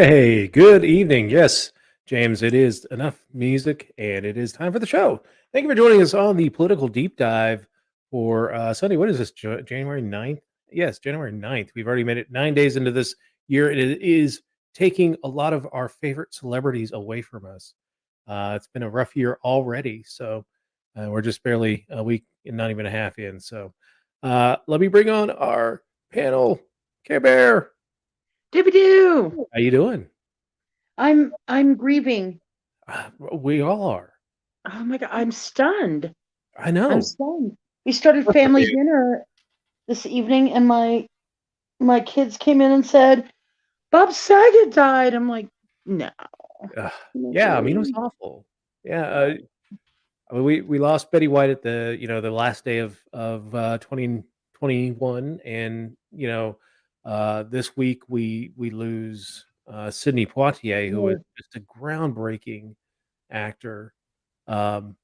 Hey, good evening. Yes, James, it is enough music and it is time for the show. Thank you for joining us on the political deep dive for Sunday. What is this, January 9th? Yes, January 9th. We've already made it 9 days into this year. And it is taking a lot of our favorite celebrities away from us. It's been a rough year already. So we're just barely a week and not even a half in. So let me bring on our panel. Care Bear, Doobie doo. how you doing? I'm grieving. We all are. Oh my god, I'm stunned. I I'm know. stunned. We started family dinner this evening and my kids came in and said, Bob Saget died. I'm like, no. Ugh, No, yeah, I mean, it was really? awful. Yeah, I mean, we lost Betty White at the last day of 2021, and this week we lose Sidney Poitier, who was No. just a groundbreaking actor. Um,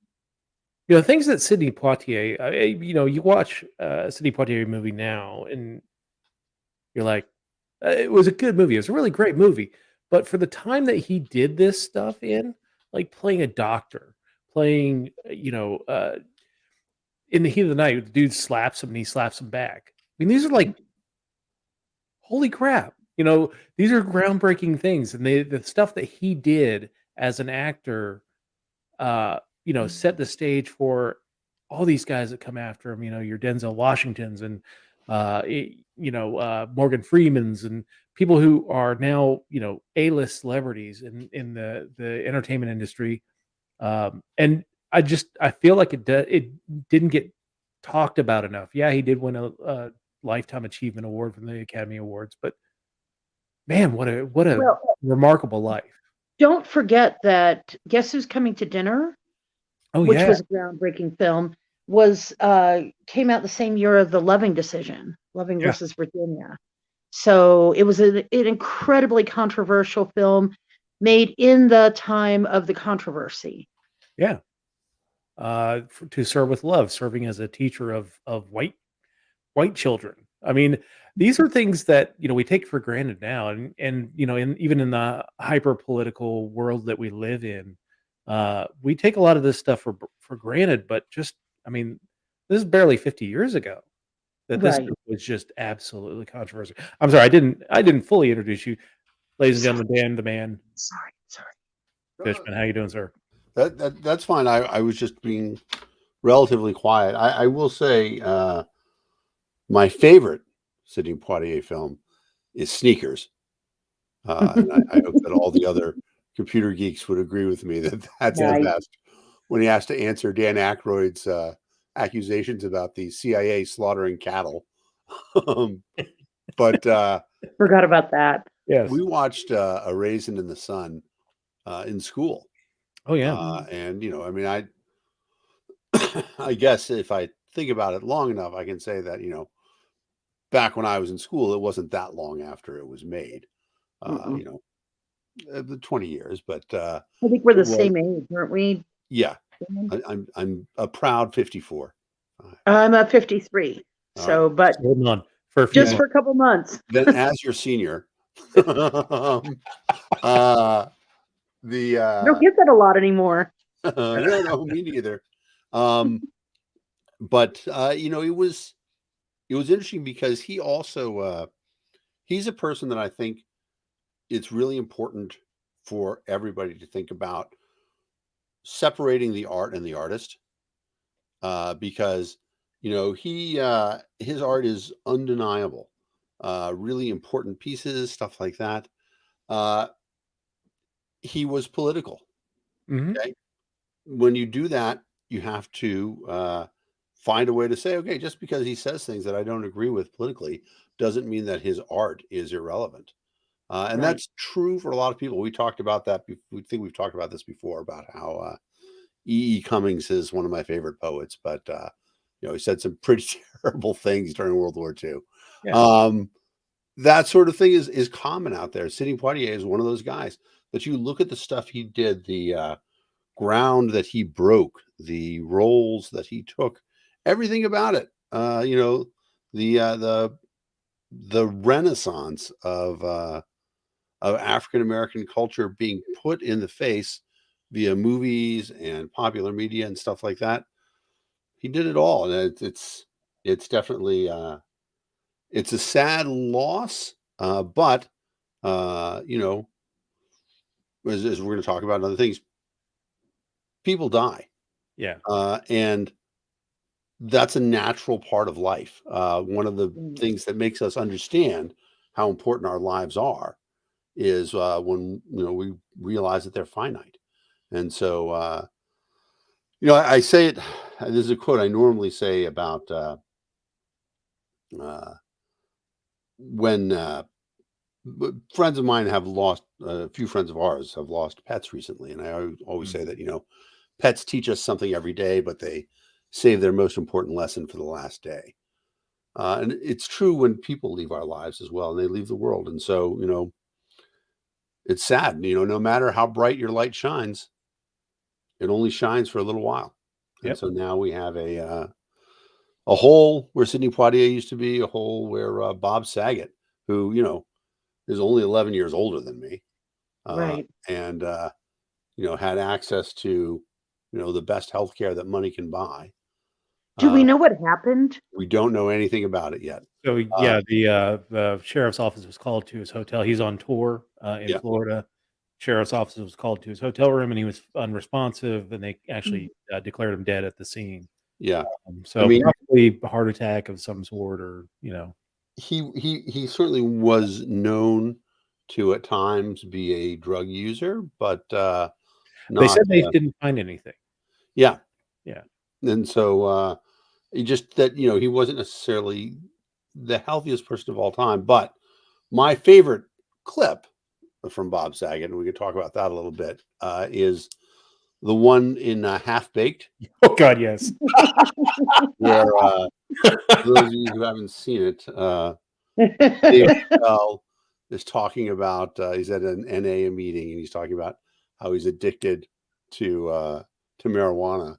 things that Sidney Poitier, you watch a Sidney Poitier movie now, and you're like, it was a good movie. It was a really great movie. But for the time that he did this stuff in, like playing a doctor, playing, in the heat of the night, the dude slaps him and he slaps him back. I mean, these are like, holy crap. These are groundbreaking things. And the stuff that he did as an actor, set the stage for all these guys that come after him, your Denzel Washingtons and Morgan Freemans and people who are now, A-list celebrities in the entertainment industry. And I feel like it didn't get talked about enough. Yeah, he did win a lifetime achievement award from the Academy Awards, but man, what a Well, remarkable life. don't forget that Guess Who's Coming to Dinner, Oh which yeah. was a groundbreaking film, was came out the same year of the Loving decision, Loving Yeah. versus Virginia. So it was an incredibly controversial film made in the time of the controversy. Yeah. To serve with love, serving as a teacher of white children. I mean, these are things that we take for granted now, and even in the hyper political world that we live in, we take a lot of this stuff for granted. But just, I mean, this is barely 50 years ago that this Right. stuff was just absolutely controversial. I'm sorry, I didn't fully introduce you, ladies and Sorry, gentlemen. Dan the Man sorry. Uh, Fishman. How you doing, sir? that's fine. I was just being relatively quiet. I will say my favorite Sidney Poitier film is Sneakers, and I hope that all the other computer geeks would agree with me that that's the Nice. best. When he has to answer Dan Aykroyd's accusations about the CIA slaughtering cattle, um, but Forgot about that. Yes. we watched A Raisin in the Sun in school, Oh yeah. and I mean, I guess if I think about it long enough, I can say that, back when I was in school, it wasn't that long after it was made, uh, Mm-mm. you know, the 20 years, but I think we're it the was, same age, aren't we? yeah, Dan? I'm a proud 54. I'm a 53. All right. So, but So holding on for a few just Then, for months. a couple months. then as your senior, um, uh, the, I don't get that a lot anymore. no, me neither. Um, but, it was interesting because he also, he's a person that I think it's really important for everybody to think about separating the art and the artist, because he his art is undeniable, really important pieces, stuff like that. uh, he was political. Mhm. Okay, when you do that, you have to find a way to say, okay, just because he says things that I don't agree with politically doesn't mean that his art is irrelevant. And Right. that's true for a lot of people. We talked about that. We think we've talked about this before about how E. E. Cummings is one of my favorite poets, but he said some pretty terrible things during World War II. Yeah. Um, that sort of thing is common out there. Sidney Poitier is one of those guys that you look at the stuff he did, the ground that he broke, the roles that he took, everything about it. The the renaissance of African American culture being put in the face via movies and popular media and stuff like that. He did it all, and it's definitely it's a sad loss, but you know, as we're going to talk about other things, people die, Yeah. and that's a natural part of life. One of the things that makes us understand how important our lives are is when we realize that they're finite, and so I say it. This is a quote I normally say about uh, when friends of mine have lost a few friends of ours have lost pets recently, and I always say that pets teach us something every day, but they save their most important lesson for the last day. And it's true when people leave our lives as well, and they leave the world. And so, it's sad. No matter how bright your light shines, it only shines for a little while. And Yep. so now we have a hole where Sidney Poitier used to be, a hole where Bob Saget, who is only 11 years older than me, Right. and had access to the best healthcare that money can buy. Do we know what happened? We don't know anything about it yet. So yeah, the sheriff's office was called to his hotel. He's on tour in Yeah. Florida. Sheriff's office was called to his hotel room, and he was unresponsive, and they actually declared him dead at the scene. Yeah. So probably a heart attack of some sort, or he certainly was known to at times be a drug user, but they said they didn't find anything. Yeah. Yeah. And so just that he wasn't necessarily the healthiest person of all time. But my favorite clip from Bob Saget, and we could talk about that a little bit, is the one in Half Baked. Oh God, yes. Where for those of you who haven't seen it, Dave Chappelle is talking about he's at an NA meeting, and he's talking about how he's addicted to marijuana.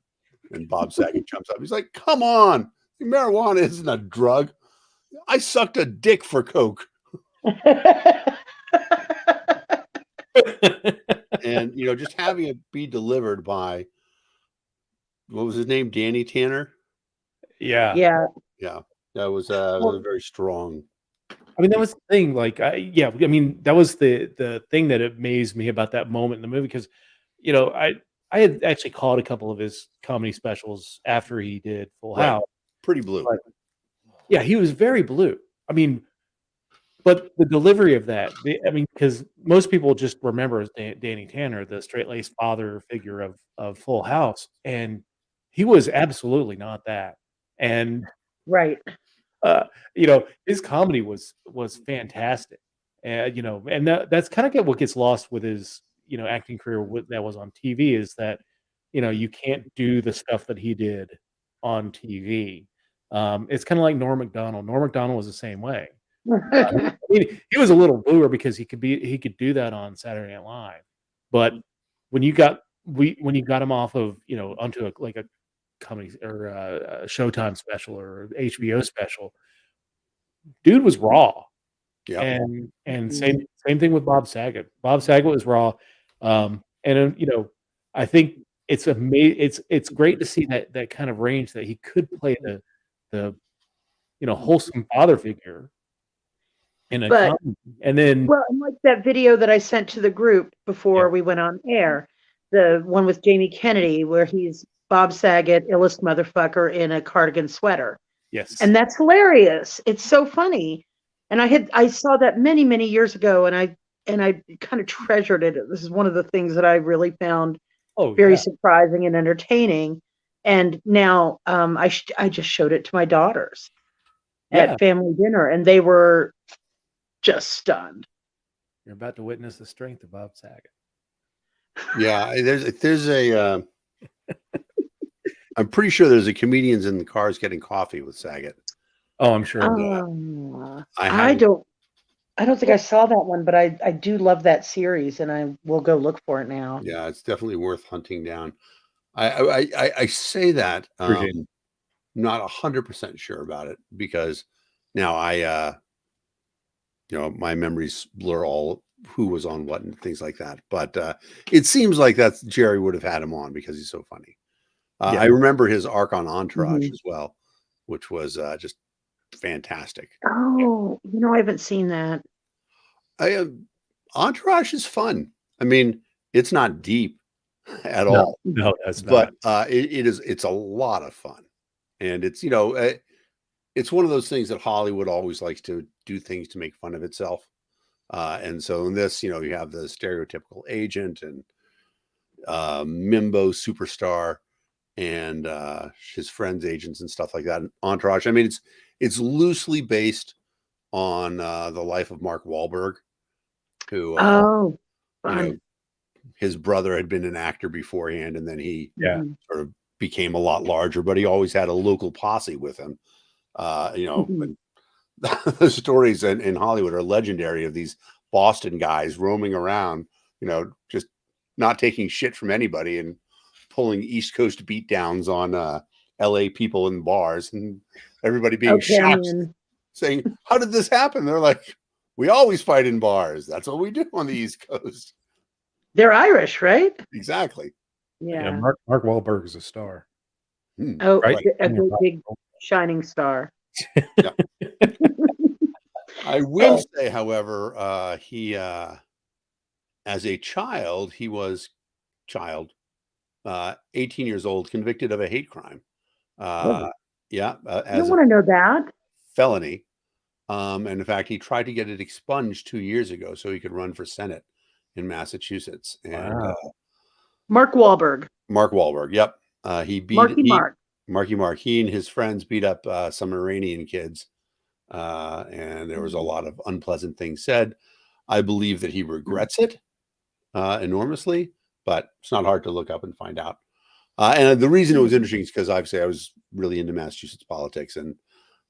And Bob Saget jumps up. He's like, "Come on, marijuana isn't a drug. I sucked a dick for coke." And just having it be delivered by, what was his name, Danny Tanner? Yeah. That was very strong. I mean, that was the thing. Like, that was the thing that amazed me about that moment in the movie, because I had actually caught a couple of his comedy specials after he did Full House. Pretty blue. But, yeah, he was very blue. I mean, but the delivery of that, because most people just remember as Danny Tanner, the straight-laced father figure of Full House, and he was absolutely not that. And right, his comedy was fantastic, and and that's kind of what gets lost with his acting career that was on TV, is that you can't do the stuff that he did on TV. It's kind of like Norm Macdonald. Norm Macdonald was the same way. He was a little bluer because he could do that on Saturday Night Live, but when you got him off of onto a comedy or a Showtime special or HBO special, dude was raw. Yeah. And same thing with Bob Saget. Bob Saget was raw, and I think it's great to see that kind of range, that he could play the wholesome father figure in a comedy. And then, and like that video that I sent to the group before we went on air, the one with Jamie Kennedy, where he's Bob Saget, illest motherfucker in a cardigan sweater. Yes. And that's hilarious. It's so funny. And I saw that many, many years ago, and I kind of treasured it. This is one of the things that I really found very surprising and entertaining. And now I just showed it to my daughters at family dinner, and they were just stunned. You're about to witness the strength of Bob Saget. Yeah, there's a I'm pretty sure there's a comedians in the cars getting coffee with Saget. Oh, I'm sure. I don't think I saw that one, but I do love that series, and I will go look for it now. Yeah, it's definitely worth hunting down. I say that not 100% sure about it, because now my memories blur all who was on what and things like that. But it seems like that's Jerry would have had him on because he's so funny. I remember his arc on Entourage as well, which was just fantastic. Oh, I haven't seen that. Entourage is fun. I mean, it's not deep at all. No, that's but not. it's a lot of fun, and it's it's one of those things that Hollywood always likes to do things to make fun of itself. And so in this, you have the stereotypical agent and Mimbo superstar and his friends' agents and stuff like that. And Entourage. I mean, it's loosely based on the life of Mark Wahlberg, who fun. His brother had been an actor beforehand, and then he sort of became a lot larger, but he always had a local posse with him. And the stories in Hollywood are legendary of these Boston guys roaming around, just not taking shit from anybody and pulling East Coast beatdowns on LA people in bars, and everybody being shocked, saying, "How did this happen?" They're like, "We always fight in bars. That's what we do on the East Coast." They're Irish, right? Exactly. Yeah. Mark Wahlberg is a star. Oh, right? A big shining star. I will say, however, he as a child, he was 18 years old, convicted of a hate crime. As I want to know that. Felony. And in fact, he tried to get it expunged 2 years ago so he could run for Senate in Massachusetts. And Mark Wahlberg. Mark Wahlberg. Yep. He beat Marky Mark. He and his friends beat up some Iranian kids. And there was a lot of unpleasant things said. I believe that he regrets it enormously, but it's not hard to look up and find out. And the reason it was interesting is because obviously I was really into Massachusetts politics, and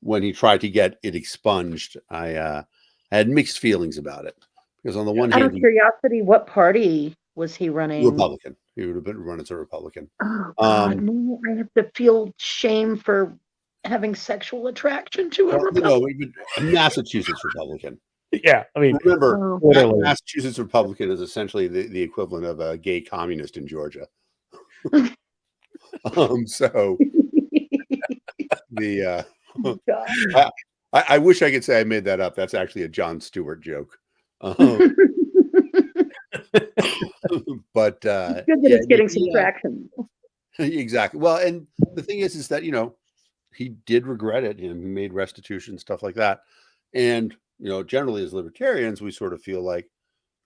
when he tried to get it expunged, I had mixed feelings about it, because on the one hand, out of curiosity, what party was he running? Republican. He would have been run as a Republican. Oh God, no, I have to feel shame for having sexual attraction to a Republican. No, Massachusetts Republican. Yeah, I mean, remember, Massachusetts Republican is essentially the equivalent of a gay communist in Georgia. So the I wish I could say I made that up. That's actually a Jon Stewart joke. But it's good that it's getting some traction. Exactly. Well, and the thing is that he did regret it, and he made restitution, stuff like that. And generally as libertarians, we sort of feel like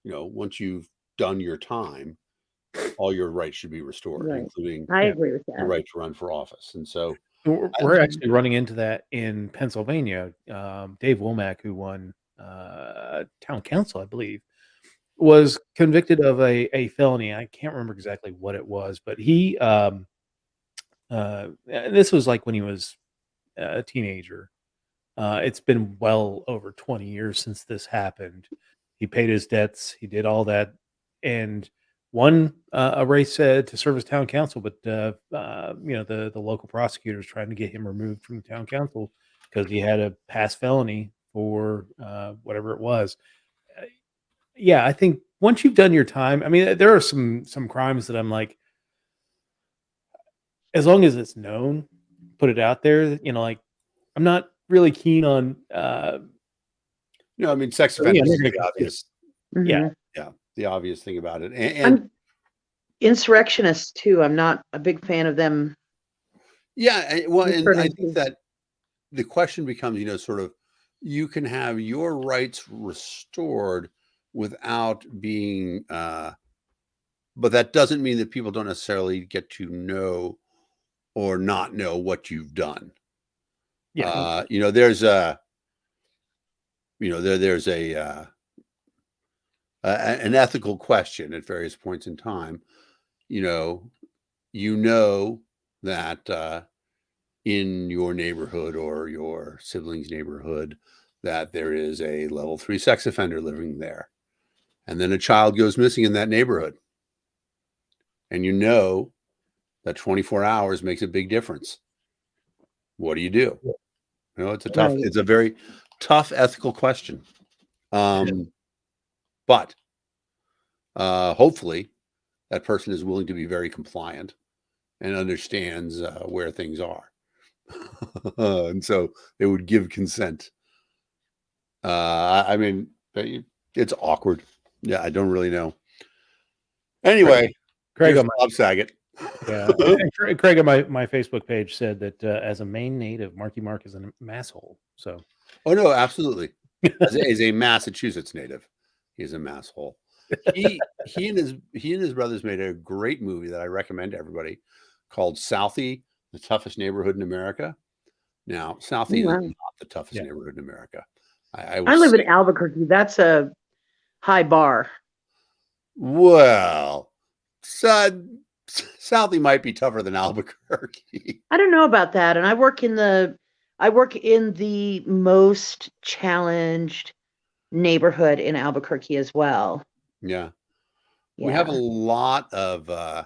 once you've done your time, all your rights should be restored, including I agree with that. the right to run for office. And so we're actually running into that in Pennsylvania. Dave Womack, who won town council, I believe, was convicted of a felony. I can't remember exactly what it was, but he this was like when he was a teenager. It's been well over 20 years since this happened. He paid his debts. He did all that, and won a race to serve as town council. But the local prosecutors trying to get him removed from the town council because he had a past felony for whatever it was. Yeah, I think once you've done your time, I mean, there are some crimes that I'm like, as long as it's known, put it out there. Like, I'm not really keen on. I mean, sex offenders is the obvious. Mm-hmm. Yeah, the obvious thing about it. And I'm insurrectionists too. I'm not a big fan of them. Yeah, well, and I think that the question becomes, sort of, you can have your rights restored without being, but that doesn't mean that people don't necessarily get to know or not know what you've done. Yeah, there's a, there's an ethical question at various points in time. That in your neighborhood or your sibling's neighborhood that there is a level 3 sex offender living there, and then a child goes missing in that neighborhood, and that 24 hours makes a big difference. What do you do? It's a very tough ethical question. But hopefully that person is willing to be very compliant and understands where things are. And so they would give consent. I mean, it's awkward. Yeah, I don't really know. Anyway, Craig here's on Bob Saget. Yeah, Craig on my Facebook page said that as a Maine native, Marky Mark is an masshole. So, oh no, absolutely. As a Massachusetts native, he's a masshole. He and his brothers made a great movie that I recommend to everybody called Southie, the toughest neighborhood in America. Now, Southie is not the toughest neighborhood in America. I live in Albuquerque. That's a high bar. Well, Southie might be tougher than Albuquerque. I don't know about that. And I work in the most challenged neighborhood in Albuquerque as well. Yeah. We have a lot of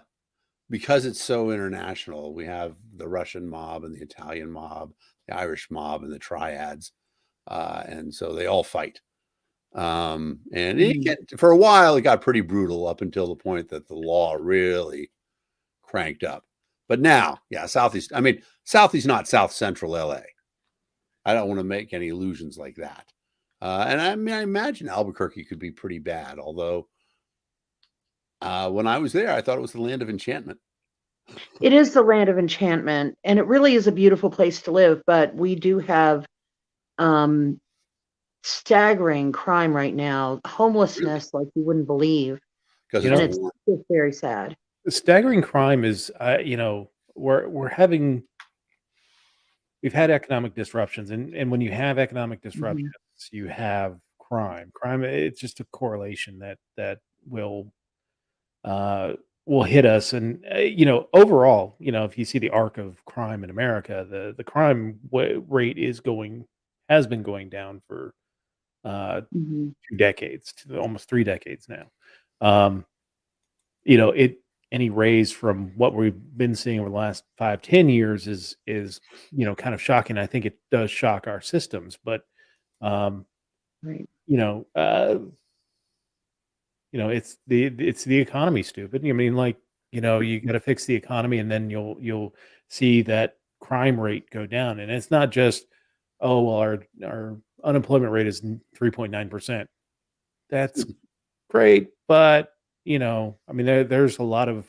because it's so international, we have the Russian mob and the Italian mob, the Irish mob and the triads. And so they all fight. And for a while, it got pretty brutal up until the point that the law really cranked up. But now, Southie's not South Central LA. I don't want to make any illusions like that. And I imagine Albuquerque could be pretty bad, although when I was there, I thought it was the land of enchantment. It is the land of enchantment, and it really is a beautiful place to live, but we do have staggering crime right now, homelessness like you wouldn't believe. Because it's just very sad. The staggering crime is, we've had economic disruptions, and when you have economic disruptions, you have crime. Crime, it's just a correlation that will hit us. And overall, if you see the arc of crime in America, the crime rate has been going down for 2 decades, almost 3 decades now. Any raise from what we've been seeing over the last 5-10 years is kind of shocking. I think it does shock our systems, but right. It's the economy, stupid. I mean, you got to fix the economy, and then you'll see that crime rate go down. And it's not just, oh, well, our unemployment rate is 3.9%. That's great, but there's a lot of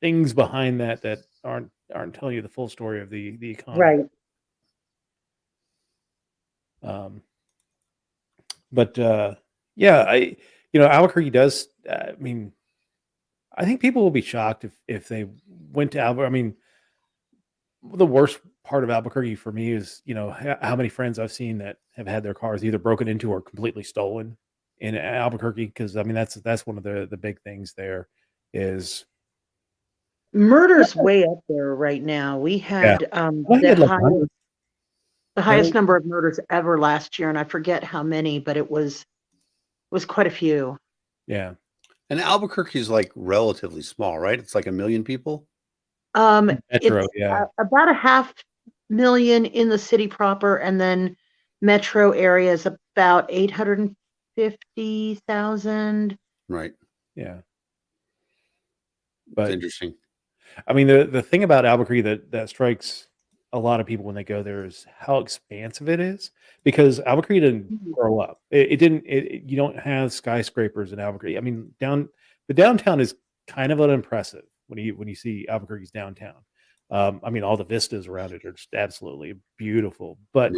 things behind that aren't telling you the full story of the economy. Right. But Albuquerque does. I think people will be shocked if they went to Albuquerque. The worst part of Albuquerque for me is how many friends I've seen that have had their cars either broken into or completely stolen in Albuquerque, because that's one of the big things there is murder's way up there right now. We had the highest number of murders ever last year, and I forget how many, but it was quite a few. Yeah. And Albuquerque is like relatively small, right? It's like 1 million people. Metro, it's about 500,000 in the city proper, and then metro area is about 850,000. Right. Yeah. But it's interesting. The thing about Albuquerque that strikes a lot of people when they go there is how expansive it is, because Albuquerque didn't grow up. You don't have skyscrapers in Albuquerque. The downtown is kind of unimpressive when you see Albuquerque's downtown. All the vistas around it are just absolutely beautiful, but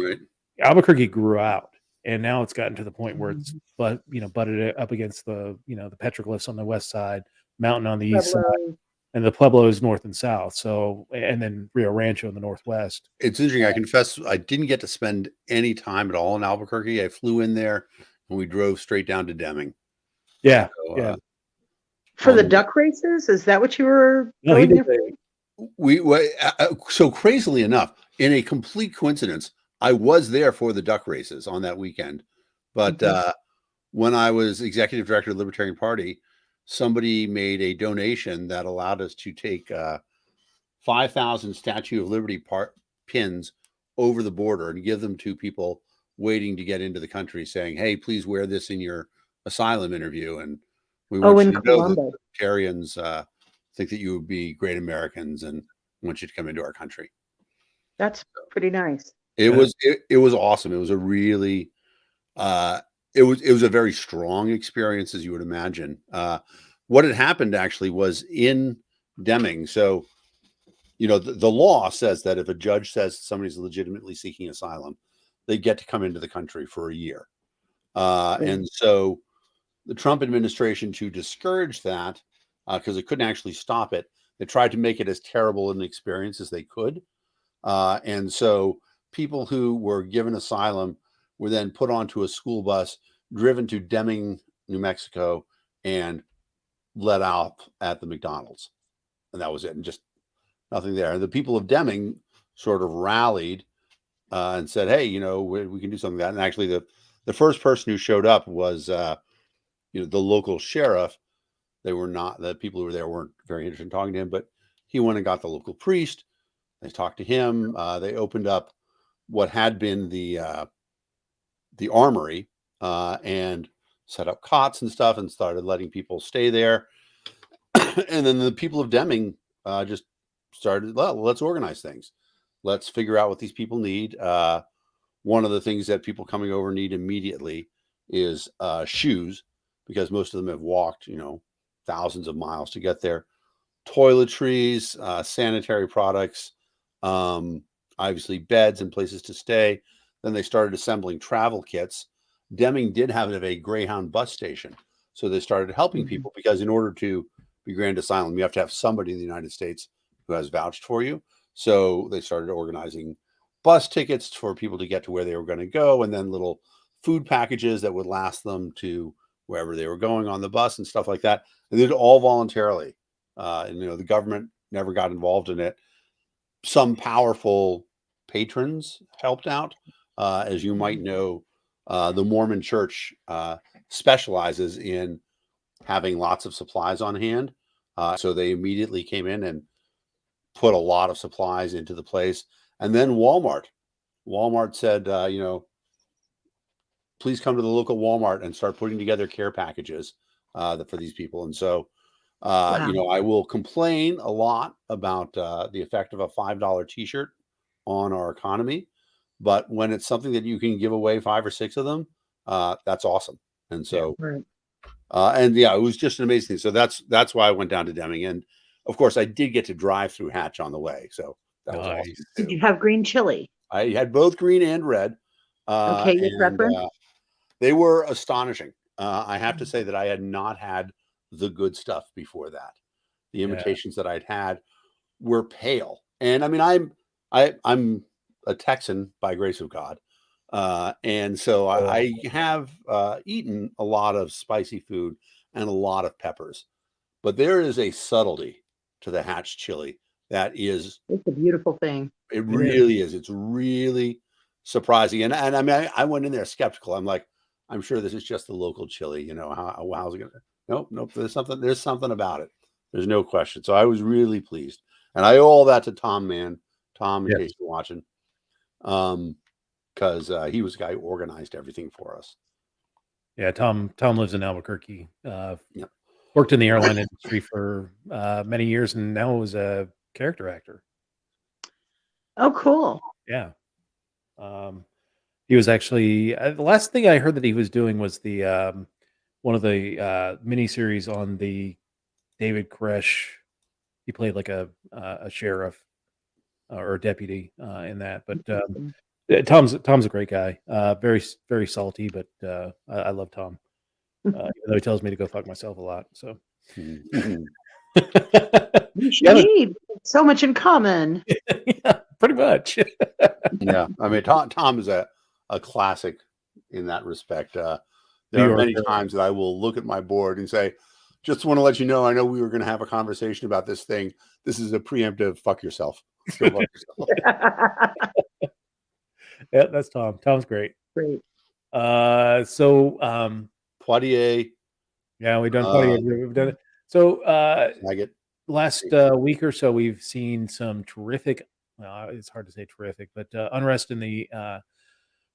Albuquerque grew out, and now it's gotten to the point where it's butted up against the the petroglyphs on the west side, mountain on the east side, and the Pueblos north and south. So, and then Rio Rancho in the northwest. It's interesting. I confess, I didn't get to spend any time at all in Albuquerque. I flew in there and we drove straight down to Deming. Yeah. For the duck races, is that what you were? No, he did. So crazily enough, in a complete coincidence, I was there for the duck races on that weekend. But when I was executive director of the Libertarian Party, somebody made a donation that allowed us to take 5,000 Statue of Liberty pins over the border and give them to people waiting to get into the country, saying, hey, please wear this in your asylum interview, and we Oh, want in you to know that Columbus. the Libertarians think that you would be great Americans and want you to come into our country. That's pretty nice. It was awesome. It was a really it was a very strong experience, as you would imagine. What had happened actually was in Deming. So, the law says that if a judge says somebody's legitimately seeking asylum, they get to come into the country for a year. And so the Trump administration, to discourage that, because they couldn't actually stop it, they tried to make it as terrible an experience as they could. And so people who were given asylum were then put onto a school bus, driven to Deming, New Mexico, and let out at the McDonald's. And that was it. And just nothing there. And the people of Deming sort of rallied and said, hey, we can do something like that. And actually, the first person who showed up was, the local sheriff. The people who were there weren't very interested in talking to him, but he went and got the local priest. They talked to him. They opened up what had been the armory and set up cots and stuff and started letting people stay there. And then the people of Deming just started, well, let's organize things. Let's figure out what these people need. One of the things that people coming over need immediately is shoes, because most of them have walked, thousands of miles to get there. Toiletries, sanitary products, obviously beds and places to stay. Then they started assembling travel kits. Deming did have a Greyhound bus station. So they started helping people, because in order to be granted asylum, you have to have somebody in the United States who has vouched for you. So they started organizing bus tickets for people to get to where they were going to go, and then little food packages that would last them to wherever they were going on the bus and stuff like that. They did it all voluntarily. And the government never got involved in it. Some powerful patrons helped out. As you might know, the Mormon Church specializes in having lots of supplies on hand. So they immediately came in and put a lot of supplies into the place. And then Walmart said, please come to the local Walmart and start putting together care packages for these people. And so, I will complain a lot about the effect of a $5 t-shirt on our economy. But when it's something that you can give away 5 or 6 of them, that's awesome. And so, it was just an amazing thing. So that's why I went down to Deming. And of course, I did get to drive through Hatch on the way. So that was awesome. Did you have green chili? I had both green and red. Okay, your preference? They were astonishing. I have to say that I had not had the good stuff before that. The imitations that I'd had were pale. And I mean, I'm a Texan by grace of God. And so I have eaten a lot of spicy food and a lot of peppers, but there is a subtlety to the Hatch chili that is, it's a beautiful thing. It really is. It's really surprising. And I mean, I went in there skeptical. I'm like, I'm sure this is just the local chili, how's it going to, nope. There's something about it. There's no question. So I was really pleased. And I owe all that to Tom, man. Tom, in case you're watching. Because he was the guy who organized everything for us. Yeah, Tom lives in Albuquerque. Worked in the airline industry for many years, and now is a character actor. Oh, cool. Yeah. He was actually the last thing I heard that he was doing was the one of the miniseries on the David Koresh. He played like a sheriff or a deputy in that. But Tom's a great guy. Very, very salty, but I love Tom. Even though he tells me to go fuck myself a lot. So you should need so much in common. Yeah, pretty much. Yeah, I mean, Tom is a classic in that respect. There are many times that I will look at my board and say, just want to let you know, I know we were going to have a conversation about this thing. This is a preemptive fuck yourself. Go fuck yourself. Yeah, that's Tom. Tom's great. Great. So Poitier. Yeah, we've done Poitier. We've done it. So last week or so, we've seen some terrific, well, it's hard to say terrific, but unrest in the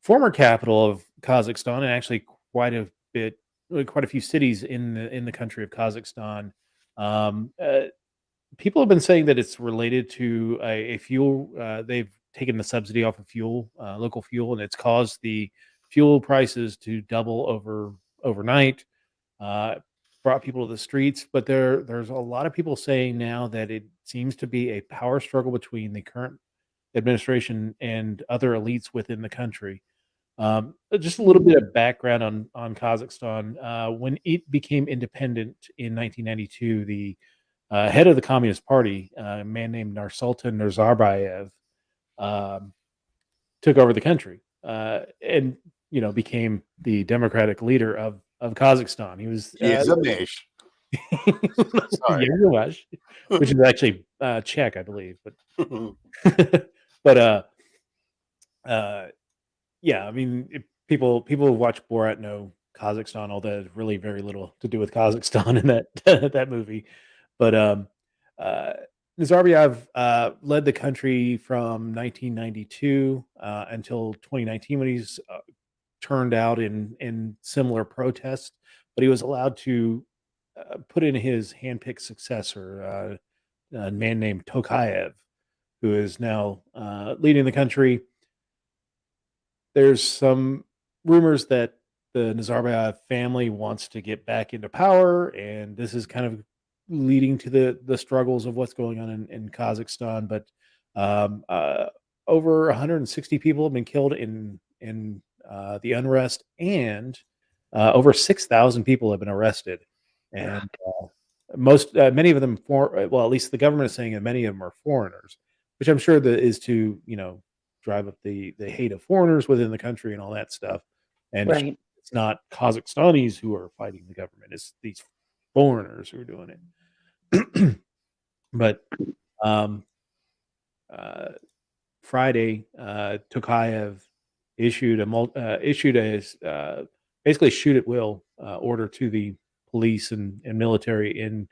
former capital of Kazakhstan, and actually quite a bit quite a few cities in the country of Kazakhstan. Um, uh, People have been saying that it's related to a fuel. They've taken the subsidy off of fuel, local fuel, and it's caused the fuel prices to double overnight. Uh, Brought people to the streets, but there's a lot of people saying now that it seems to be a power struggle between the current administration and other elites within the country. Just a little bit of background on Kazakhstan. When it became independent in 1992, the head of the Communist Party, a man named Nursultan Nazarbayev, um, took over the country and became the democratic leader of Kazakhstan. He was Yezamish. Sorry. Yergash, which is actually Czech, I believe, but but uh, yeah, I mean, people who watch Borat know Kazakhstan, although there's really very little to do with Kazakhstan in that that movie. But uh, Nazarbayev led the country from 1992 until 2019 when he's turned out in similar protests. But he was allowed to put in his handpicked successor, a man named Tokayev, who is now leading the country. There's some rumors that the Nazarbayev family wants to get back into power, and this is kind of leading to the struggles of what's going on in Kazakhstan. But um, uh, over 160 people have been killed in the unrest, and over 6,000 people have been arrested, and many of them well, at least the government is saying that many of them are foreigners, which I'm sure that is to drive up the hate of foreigners within the country and all that stuff. And Right. it's not Kazakhstanis who are fighting the government; it's these foreigners who are doing it. But um, uh, Friday, Tokayev issued a basically shoot at will order to the police and military in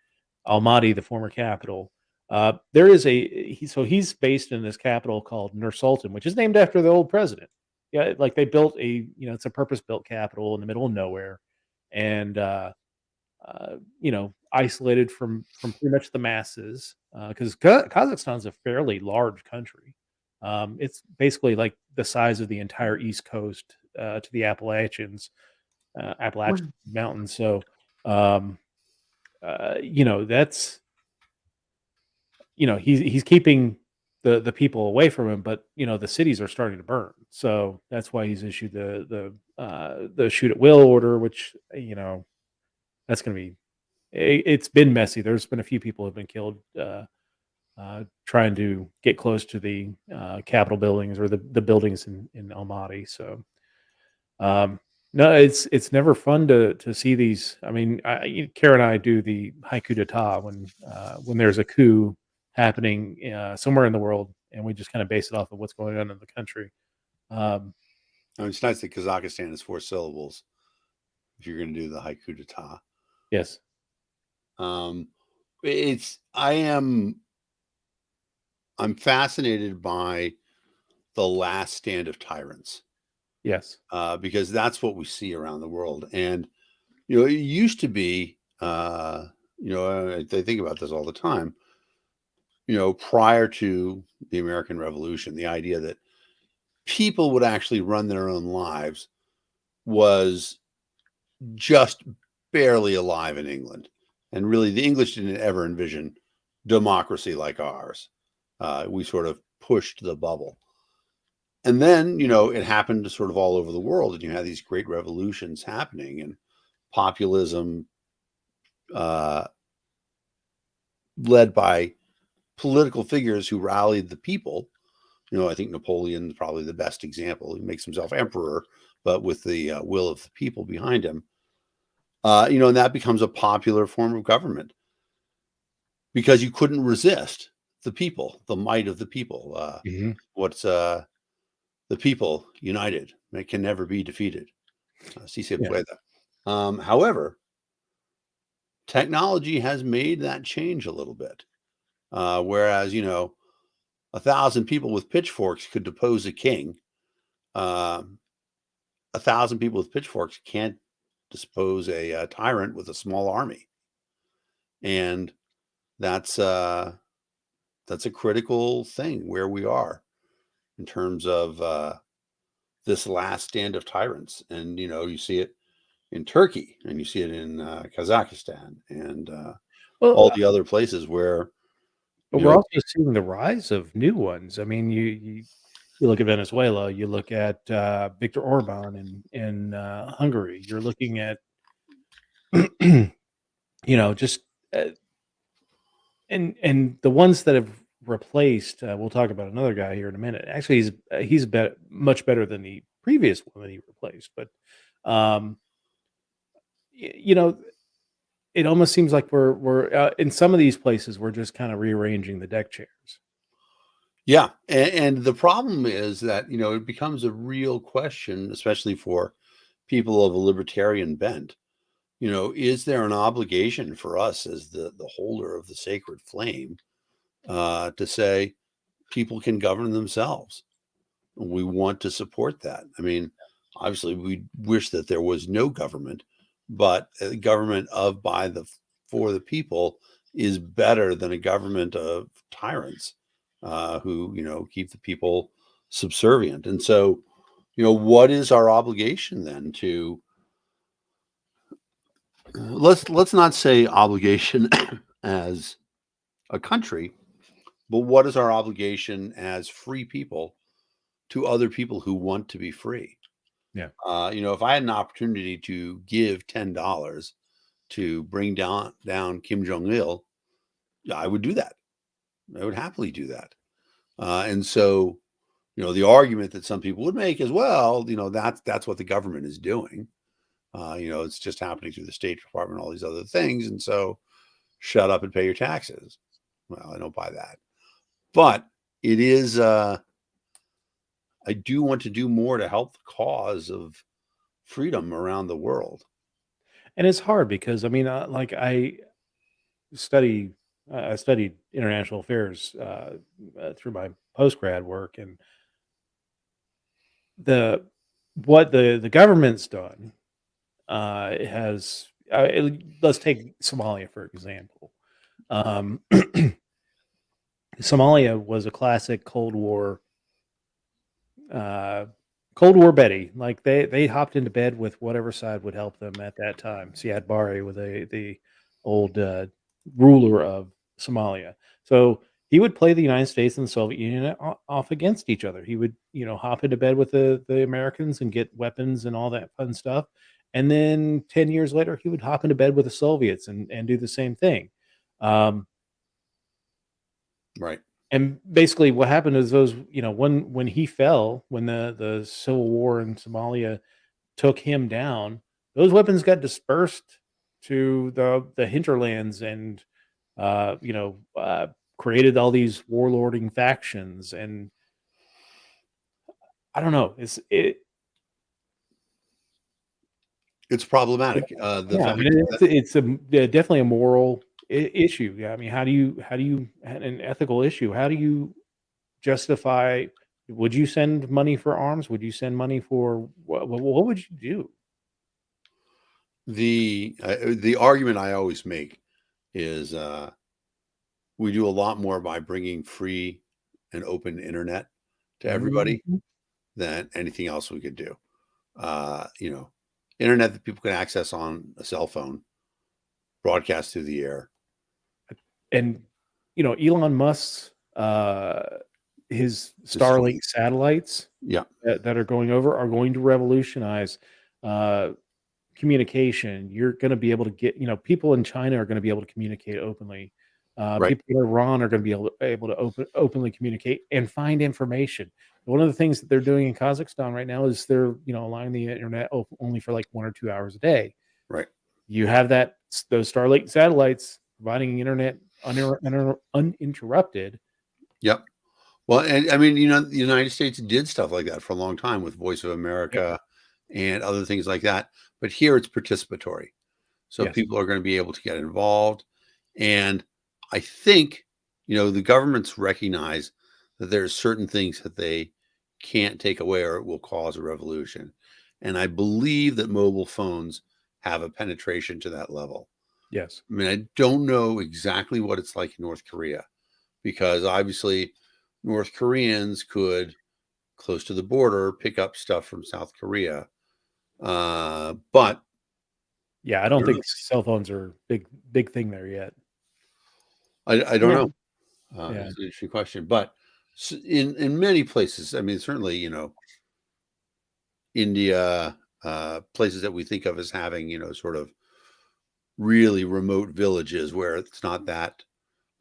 Almaty, the former capital. There is so he's based in this capital called Nur Sultan, which is named after the old president. Yeah, like they built it's a purpose built capital in the middle of nowhere, and isolated from pretty much the masses because Kazakhstan's a fairly large country. It's basically like the size of the entire East Coast to the Appalachian Mountains. So, um, that's he's keeping the people away from him, but the cities are starting to burn. So that's why he's issued the shoot at will order, which that's going to be. It's been messy. There's been a few people who have been killed trying to get close to the Capitol buildings or the buildings in Almaty. So, no, it's never fun to see these. I mean, Kara and I do the haiku d'etat when there's a coup happening somewhere in the world, and we just kind of base it off of what's going on in the country. It's nice that Kazakhstan is 4 syllables if you're going to do the haiku d'etat. Yes. I'm fascinated by the last stand of tyrants. Yes. Because that's what we see around the world. And, it used to be, I think about this all the time, prior to the American Revolution, the idea that people would actually run their own lives was just barely alive in England. And really, the English didn't ever envision democracy like ours. We sort of pushed the bubble. And then, it happened to sort of all over the world. And you had these great revolutions happening and populism led by political figures who rallied the people. I think Napoleon is probably the best example. He makes himself emperor, but with the will of the people behind him. And that becomes a popular form of government because you couldn't resist the people, the might of the people. What's the people united? It can never be defeated. Si se puede. However, technology has made that change a little bit. Whereas, 1,000 people with pitchforks could depose a king. 1,000 people with pitchforks can't dispose a tyrant with a small army, and that's a critical thing where we are in terms of this last stand of tyrants. And you see it in Turkey, and you see it in Kazakhstan, and all the other places where. But we're also seeing the rise of new ones. I mean, you look at Venezuela, you look at Viktor Orban in Hungary. You're looking at, just and the ones that have replaced. We'll talk about another guy here in a minute. Actually, he's much better than the previous one that he replaced. But um, it almost seems like we're in some of these places we're just kind of rearranging the deck chairs. Yeah, and the problem is that it becomes a real question, especially for people of a libertarian bent. Is there an obligation for us as the holder of the sacred flame to say people can govern themselves? We want to support that. I mean, obviously, we wish that there was no government, but a government of, by, for the people is better than a government of tyrants who keep the people subservient. And so, what is our obligation then to? Let's not say obligation as a country, but what is our obligation as free people to other people who want to be free? Yeah. If I had an opportunity to give $10 to bring down Kim Jong-il, I would do that. I would happily do that. And so, the argument that some people would make is, well, that's what the government is doing. It's just happening through the State Department, all these other things. And so shut up and pay your taxes. Well, I don't buy that. But it is, I do want to do more to help the cause of freedom around the world. And it's hard because, I mean, like I studied international affairs through my post-grad work, and what the government's done has let's take Somalia for example. Somalia was a classic Cold War Betty. Like they hopped into bed with whatever side would help them at that time. Siad Barre was the old ruler of Somalia. So he would play the United States and the Soviet Union off against each other. He would, hop into bed with the Americans and get weapons and all that fun stuff. And then 10 years later, he would hop into bed with the Soviets and do the same thing. Right. And basically what happened is those, when he fell, when the civil war in Somalia took him down, those weapons got dispersed to the hinterlands and created all these warlording factions. And I don't know, it's problematic. It's definitely a moral issue. Yeah, I mean, how do you an ethical issue? How do you justify? Would you send money for arms? Would you send money for what would you do? The argument I always make is we do a lot more by bringing free and open internet to everybody than anything else we could do. Internet that people can access on a cell phone, broadcast through the air. And Elon Musk's his Starlink satellites that are going over are going to revolutionize communication. You're going to be able to get, people in China are going to be able to communicate openly. People in Iran are going to be able to openly communicate and find information. One of the things that they're doing in Kazakhstan right now is they're, allowing the internet only for like 1 or 2 hours a day. Right. You have those Starlink satellites providing internet uninterrupted. Yep. Well, and I mean, the United States did stuff like that for a long time with Voice of America and other things like that. But here it's participatory. So people are going to be able to get involved. And I think, the governments recognize that there's certain things that they can't take away or it will cause a revolution. And I believe that mobile phones have a penetration to that level. Yes. I mean, I don't know exactly what it's like in North Korea, because obviously North Koreans could, close to the border, pick up stuff from South Korea. But yeah, I don't think cell phones are big thing there yet. I don't know. Yeah. It's an interesting question, but in many places, I mean, certainly, India, places that we think of as having, sort of really remote villages where it's not that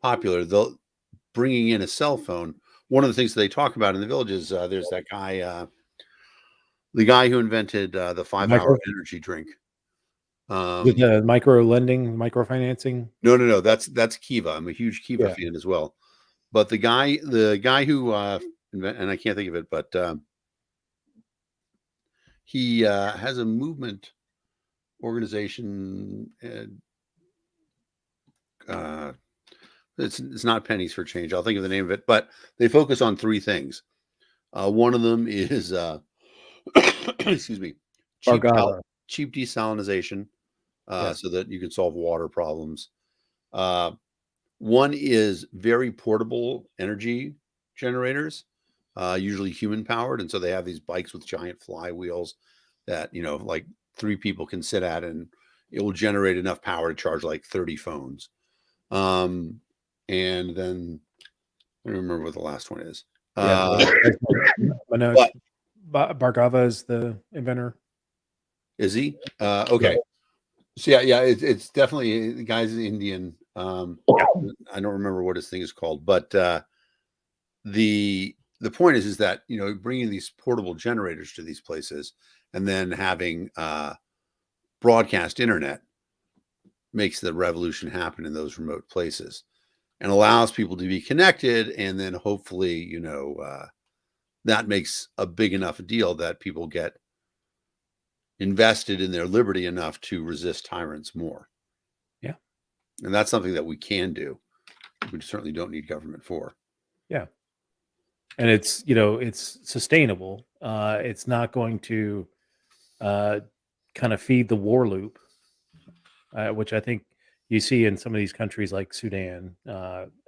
popular, they'll bringing in a cell phone. One of the things that they talk about in the villages, there's that guy, the guy who invented the 5-hour energy drink. With the micro lending, microfinancing. No, that's Kiva. I'm a huge Kiva fan as well. But the guy who and I can't think of it, but he has a movement organization. It's not Pennies for Change. I'll think of the name of it, but they focus on 3 things. One of them is excuse me, cheap desalinization, so that you can solve water problems. One is very portable energy generators, usually human powered, and so they have these bikes with giant flywheels that like 3 people can sit at, and it will generate enough power to charge like 30 phones. And then I don't remember what the last one is. Bhargava is the inventor. Is he? Okay. So yeah, it's definitely, the guy's Indian. I don't remember what his thing is called, but the point is that bringing these portable generators to these places and then having broadcast internet makes the revolution happen in those remote places and allows people to be connected, and then hopefully that makes a big enough deal that people get invested in their liberty enough to resist tyrants more. Yeah. And that's something that we can do. We certainly don't need government for. Yeah. And it's, it's sustainable. It's not going to kind of feed the war loop, which I think you see in some of these countries like Sudan,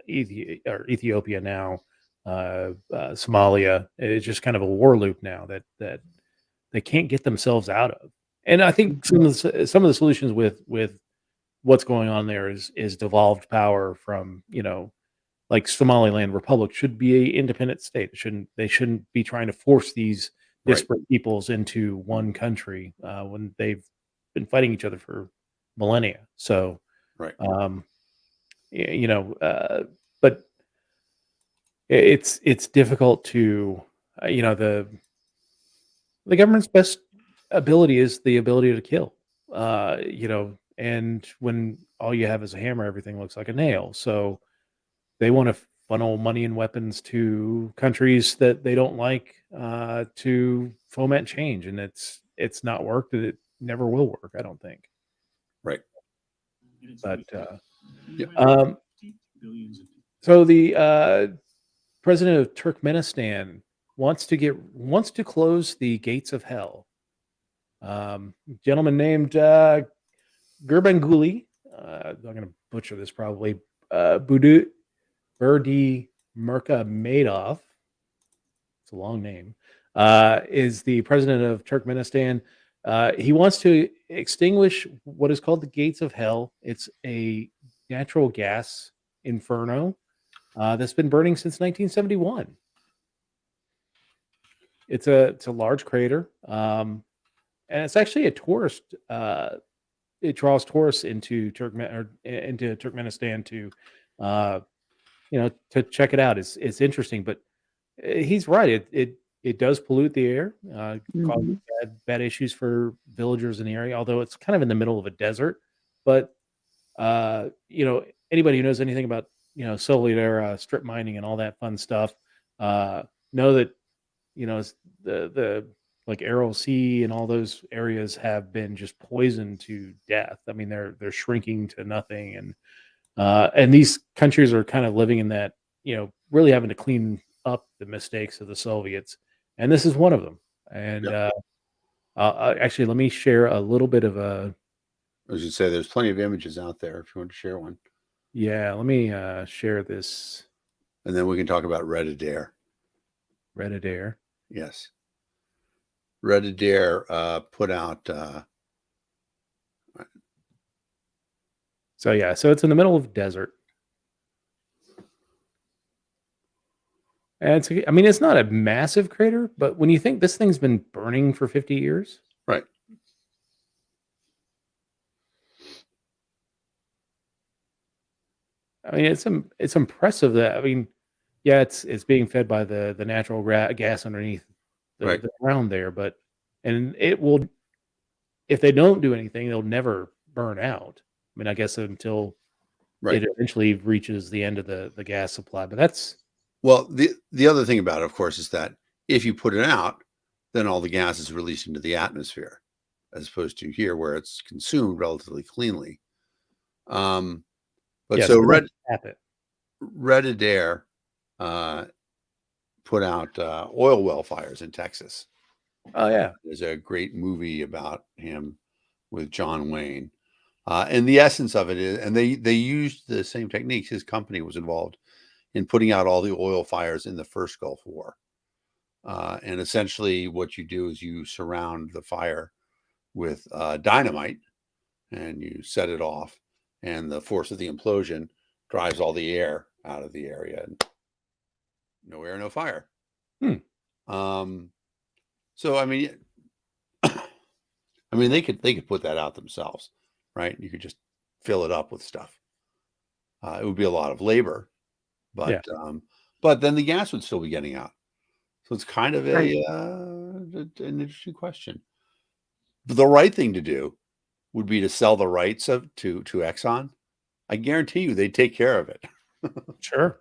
Ethiopia now, Somalia. It's just kind of a war loop now that they can't get themselves out of. And I think some of the solutions with what's going on there is devolved power from, like Somaliland Republic should be an independent state. They shouldn't be trying to force these disparate peoples into one country when they've been fighting each other for millennia. So, but it's difficult to, the government's best ability is the ability to kill, and when all you have is a hammer, everything looks like a nail. So they want to funnel money and weapons to countries that they don't like, to foment change. And it's not worked, and it never will work, I don't think. Right. But, so the president of Turkmenistan wants to close the gates of hell. Gentleman named Gurbanguly, I'm going to butcher this probably, Berdi Murkhamedov, it's a long name, is the president of Turkmenistan. He wants to extinguish what is called the gates of hell. It's a natural gas inferno that's been burning since 1971. It's a large crater, and it's actually a tourist. It draws tourists into Turkmenistan to, to check it out. It's interesting, but he's right. It does pollute the air, causes bad issues for villagers in the area. Although it's kind of in the middle of a desert, but anybody who knows anything about Soviet era strip mining and all that fun stuff know that the like Aral Sea and all those areas have been just poisoned to death. I mean, they're shrinking to nothing, and these countries are kind of living in that, really having to clean up the mistakes of the Soviets, and this is one of them. And actually, let me share a little bit of a I was going to say, there's plenty of images out there if you want to share one. Yeah, let me share this. And then we can talk about Red Adair. Red Adair. Yes. Red Adair put out. So yeah, so it's in the middle of the desert. And I mean, it's not a massive crater, but when you think this thing's been burning for 50 years. Right. I mean, it's impressive that, I mean, yeah, it's being fed by the natural gas underneath the ground there, but and it will, if they don't do anything, they'll never burn out. I mean, I guess until it eventually reaches the end of the gas supply, but that's well, the other thing about it, of course, is that if you put it out, then all the gas is released into the atmosphere, as opposed to here where it's consumed relatively cleanly. But yeah, so Red Adair put out oil well fires in Texas. Oh yeah, there's a great movie about him with John Wayne, and the essence of it is, and they used the same techniques. His company was involved in putting out all the oil fires in the first Gulf War, and essentially what you do is you surround the fire with dynamite, and you set it off, and the force of the implosion drives all the air out of the area, and no air, no fire. So I mean, they could put that out themselves, right? You could just fill it up with stuff. It would be a lot of labor, but then the gas would still be getting out. So it's kind of an interesting question. But the right thing to do would be to sell the rights to Exxon. I guarantee you they'd take care of it. Sure.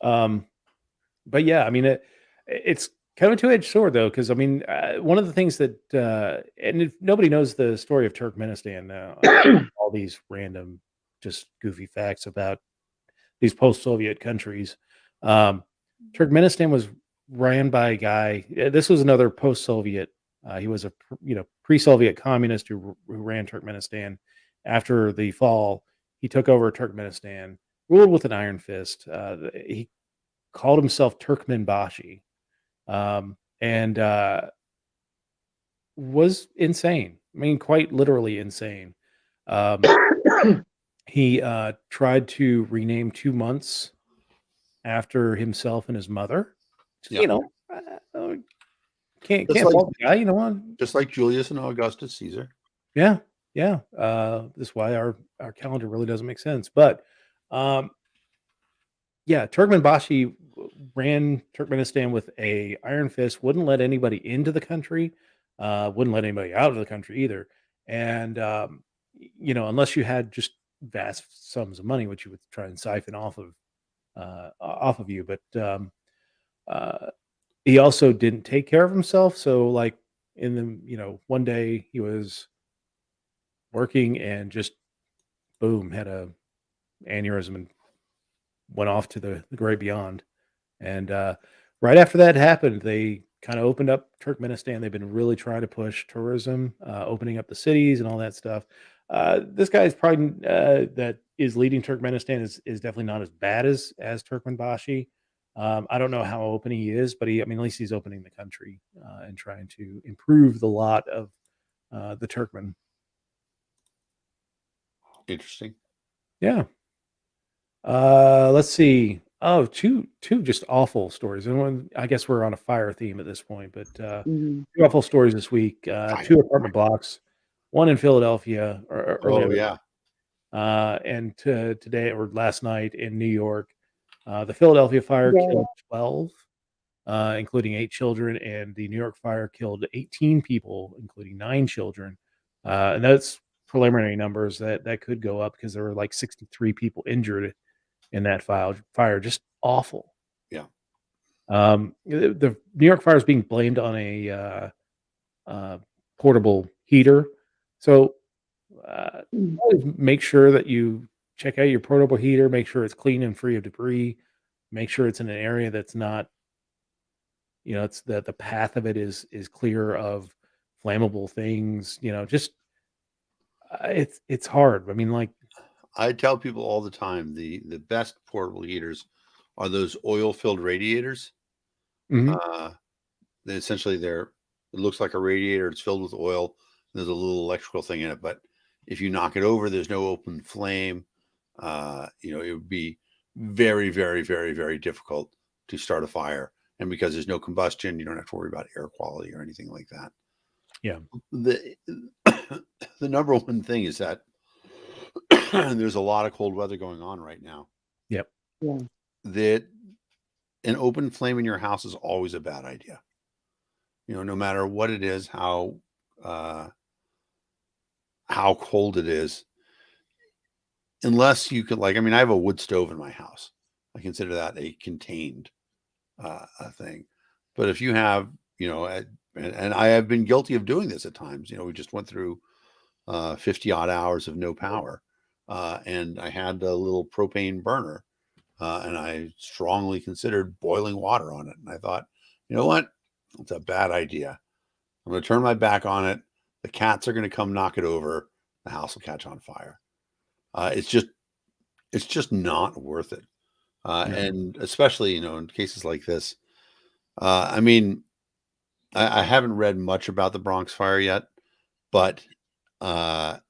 But yeah, I mean, it's kind of a two-edged sword, though, because I mean, one of the things that, and if nobody knows the story of Turkmenistan, all these random, just goofy facts about these post-Soviet countries. Turkmenistan was ran by a guy. This was another post-Soviet. He was a pre-Soviet communist who ran Turkmenistan. After the fall, he took over Turkmenistan, ruled with an iron fist. He called himself Turkmenbashi, and was insane. I mean, quite literally insane. He tried to rename 2 months after himself and his mother. Can't fault the guy, just like Julius and Augustus Caesar. Yeah. That's why our calendar really doesn't make sense. But Turkmenbashi ran Turkmenistan with a iron fist, wouldn't let anybody into the country, wouldn't let anybody out of the country either. And unless you had just vast sums of money, which you would try and siphon off of you. But he also didn't take care of himself. So like one day he was working and just boom, had a aneurysm and went off to the great beyond. And right after that happened, they kind of opened up Turkmenistan. They've been really trying to push tourism, opening up the cities and all that stuff. This guy is probably that is leading Turkmenistan is definitely not as bad as Turkmenbashi. I don't know how open he is, but at least he's opening the country and trying to improve the lot of the Turkmen. Interesting. Yeah. Let's see. Oh, two just awful stories. And I guess we're on a fire theme at this point, but two awful stories this week. 2 apartment blocks, one in Philadelphia. And today or last night in New York, the Philadelphia fire killed 12, including 8 children, and the New York fire killed 18 people, including 9 children. And that's preliminary numbers that could go up because there were like 63 people injured in that fire. Just awful. Yeah. The New York fire is being blamed on a portable heater. So always make sure that you check out your portable heater, make sure it's clean and free of debris, make sure it's in an area that's not, it's the path of it is clear of flammable things, just it's hard. I mean, like I tell people all the time, the best portable heaters are those oil-filled radiators. mhm. Essentially it looks like a radiator. It's filled with oil. There's a little electrical thing in it, but if you knock it over, there's no open flame. It would be very, very, very, very difficult to start a fire. And because there's no combustion, you don't have to worry about air quality or anything like that. Yeah. The the number one thing is that there's a lot of cold weather going on right now. Yep. Yeah. That an open flame in your house is always a bad idea. No matter what it is, how cold it is, unless you could, like, I mean, I have a wood stove in my house. I consider that a contained a thing. But if you have, and I have been guilty of doing this at times. We just went through 50 odd hours of no power, and I had a little propane burner, and I strongly considered boiling water on it. And I thought, you know what? It's a bad idea. I'm going to turn my back on it. The cats are going to come knock it over. The house will catch on fire. It's just not worth it. And especially, in cases like this, I mean, I haven't read much about the Bronx fire yet, but that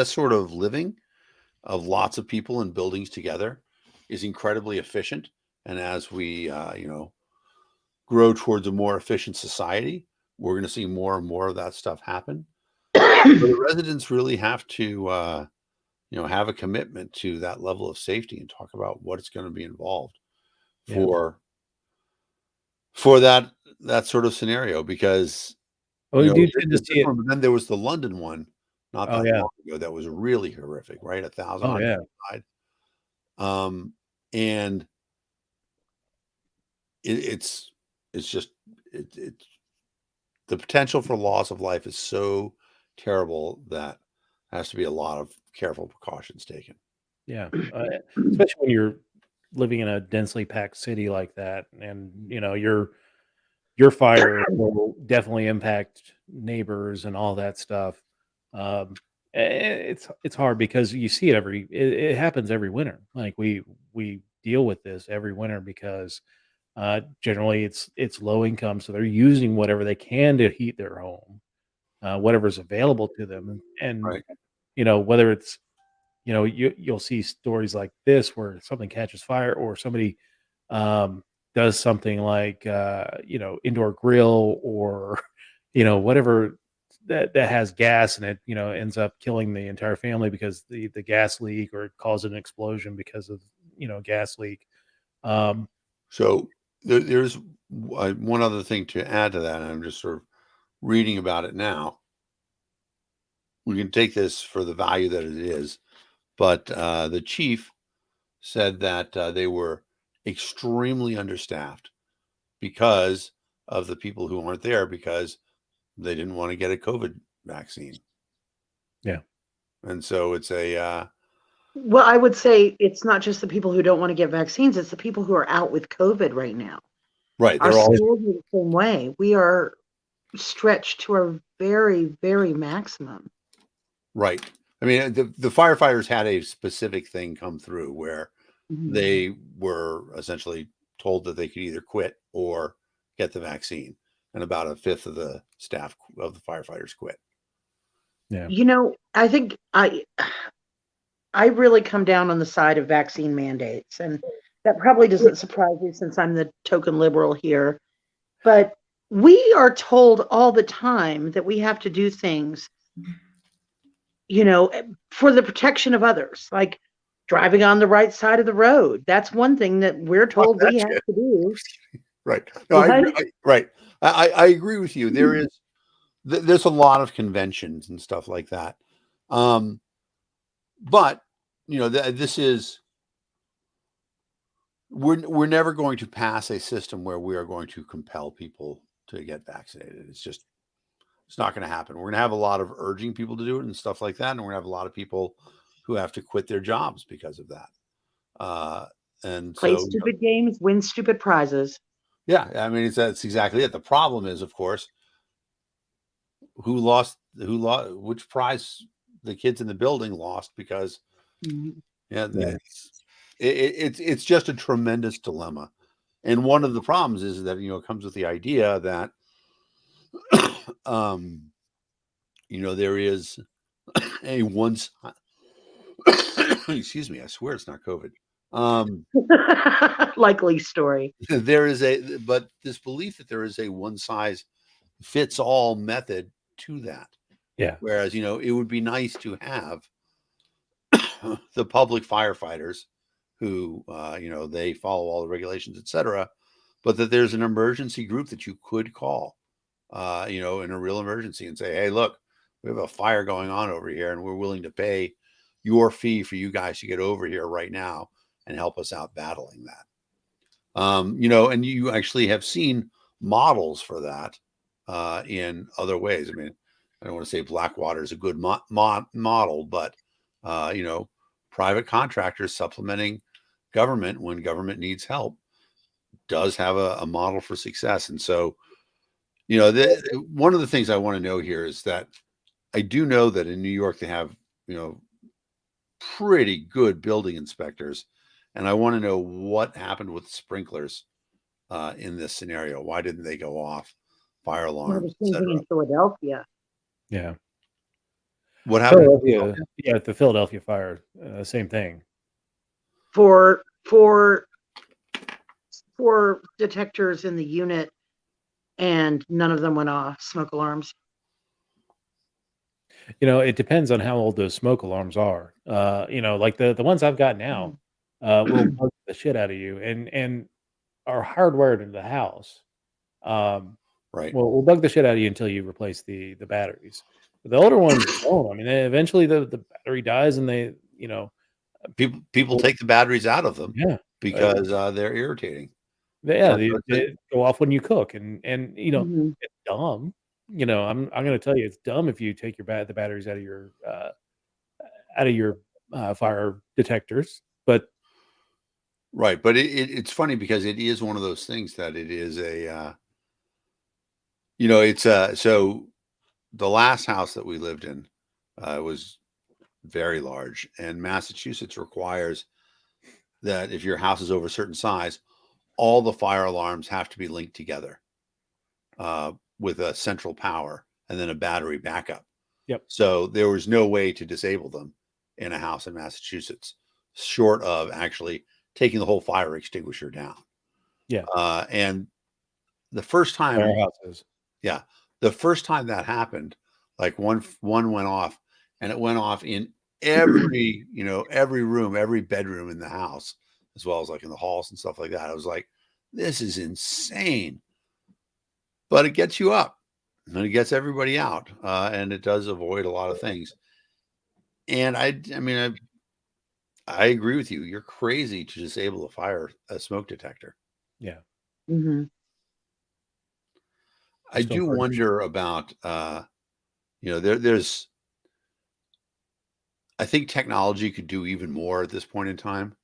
sort of living of lots of people in buildings together is incredibly efficient. And as we, grow towards a more efficient society, we're going to see more and more of that stuff happen. So the residents really have to, have a commitment to that level of safety and talk about what it's going to be involved for that sort of scenario. Because Oh, you do tend to see it. but then there was the London one not that long ago that was really horrific, right? 1,000 died. And it's just the potential for loss of life is so terrible that has to be a lot of careful precautions taken. Yeah, especially when you're living in a densely packed city like that, and your fire will definitely impact neighbors and all that stuff. It's hard because you see it happens every winter. Like we deal with this every winter because generally it's low income, so they're using whatever they can to heat their home, whatever's available to them, and Right. whether it's you'll see stories like this where something catches fire or somebody does something like indoor grill or whatever that has gas and it ends up killing the entire family because the gas leak or it caused an explosion because of gas leak. So there's one other thing to add to that, and I'm just sort of reading about it now. We can take this for the value that it is, but the chief said that they were extremely understaffed because of the people who weren't there because they didn't want to get a COVID vaccine. Yeah. And so it's well, I would say it's not just the people who don't want to get vaccines, it's the people who are out with COVID right now. Right. Our schools are the same way. We are stretched to our very, very maximum. Right. I mean, the firefighters had a specific thing come through where they were essentially told that they could either quit or get the vaccine. And about a fifth of the staff of the firefighters quit. Yeah. I think I really come down on the side of vaccine mandates, and that probably doesn't surprise you since I'm the token liberal here. But we are told all the time that we have to do things, for the protection of others, like driving on the right side of the road. That's one thing that we're told we have to do. Right. No, right. I agree with you. There's a lot of conventions and stuff like that. But this is we're never going to pass a system where we are going to compel people to get vaccinated. It's not going to happen. We're going to have a lot of urging people to do it and stuff like that, and we're going to have a lot of people who have to quit their jobs because of that. And play stupid games, win stupid prizes. Yeah, I mean, that's exactly it. The problem is, of course, which prize the kids in the building lost because it's just a tremendous dilemma. And one of the problems is that it comes with the idea that there is a once excuse me, I swear it's not COVID. Likely story. There is but this belief that there is a one size fits all method to that. Yeah. Whereas, it would be nice to have the public firefighters who, they follow all the regulations, etc., but that there's an emergency group that you could call, in a real emergency and say, hey, look, we have a fire going on over here and we're willing to pay your fee for you guys to get over here right now and help us out battling that. And you actually have seen models for that in other ways. I mean, I don't want to say Blackwater is a good model, but, private contractors supplementing government when government needs help does have a model for success. And so, one of the things I want to know here is that I do know that in New York, they have, pretty good building inspectors. And I want to know what happened with sprinklers in this scenario. Why didn't they go off? Fire alarms, The same thing in Philadelphia. Yeah. What happened? Yeah, the Philadelphia fire, same thing. For detectors in the unit, and none of them went off, smoke alarms. It depends on how old those smoke alarms are. Like the ones I've got now will bug the shit out of you and are hardwired into the house. Right. Well, we'll bug the shit out of you until you replace the batteries. But the older ones don't. I mean, eventually the battery dies and they, people take the batteries out of them. Yeah. Because they're irritating. Yeah, they go off when you cook and it's dumb. I'm going to tell you it's dumb if you take the batteries out of your fire detectors, but right. But it's funny because it is one of those things that it is so the last house that we lived in was very large, and Massachusetts requires that if your house is over a certain size, all the fire alarms have to be linked together with a central power and then a battery backup. Yep. So there was no way to disable them in a house in Massachusetts, short of actually taking the whole fire extinguisher down. Yeah. And the first time, the first time that happened, like one went off, and it went off in every every room, every bedroom in the house, as well as like in the halls and stuff like that. I was like, this is insane. But it gets you up and it gets everybody out. And it does avoid a lot of things. And I agree with you. You're crazy to disable a smoke detector. Yeah. Mm-hmm. I do wonder about, there's, I think technology could do even more at this point in time.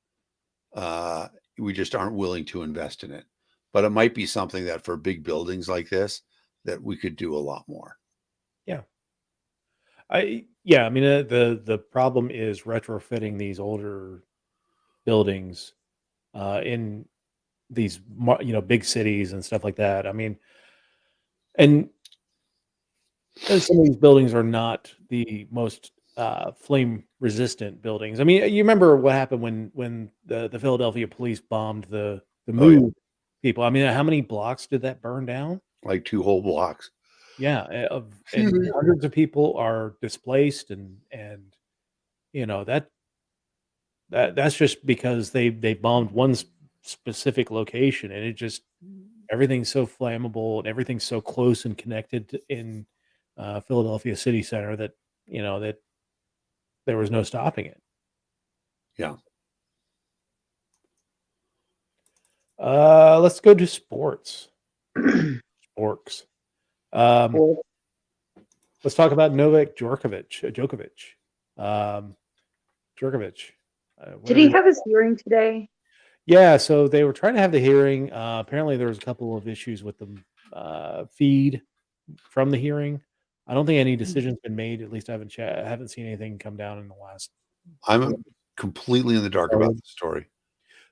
We just aren't willing to invest in it, but it might be something that for big buildings like this, that we could do a lot more. Yeah. I mean, the problem is retrofitting these older buildings in these big cities and stuff like that. I mean, and some of these buildings are not the most flame resistant buildings. I mean, you remember what happened when the Philadelphia police bombed the move people. I mean, how many blocks did that burn down? Like 2 whole blocks. Yeah, and hundreds of people are displaced, and that's just because they bombed one specific location, and it just everything's so flammable and everything's so close and connected in Philadelphia city center that that there was no stopping it. Yeah. Let's go to sports. Sports. Let's talk about Novak Djokovic. Did he have his hearing today? Yeah, so they were trying to have the hearing. Apparently, there was a couple of issues with the feed from the hearing. I don't think any decision's been made. At least I haven't seen anything come down in the last. I'm completely in the dark about the story.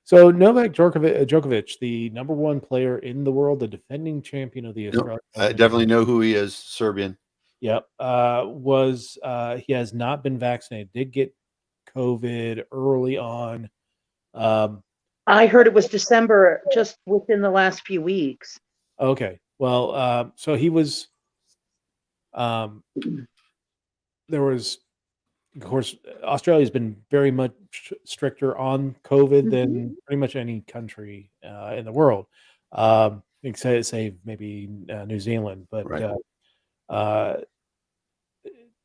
So Novak Djokovic, the number 1 player in the world, the defending champion of the Australian I Open. definitely know who he is. Serbian. Yep. He has not been vaccinated. Did get COVID early on. I heard it was December, just within the last few weeks. Okay. Well, so he was. There was, of course, Australia's been very much stricter on COVID than pretty much any country in the world, except say maybe New Zealand. But Right.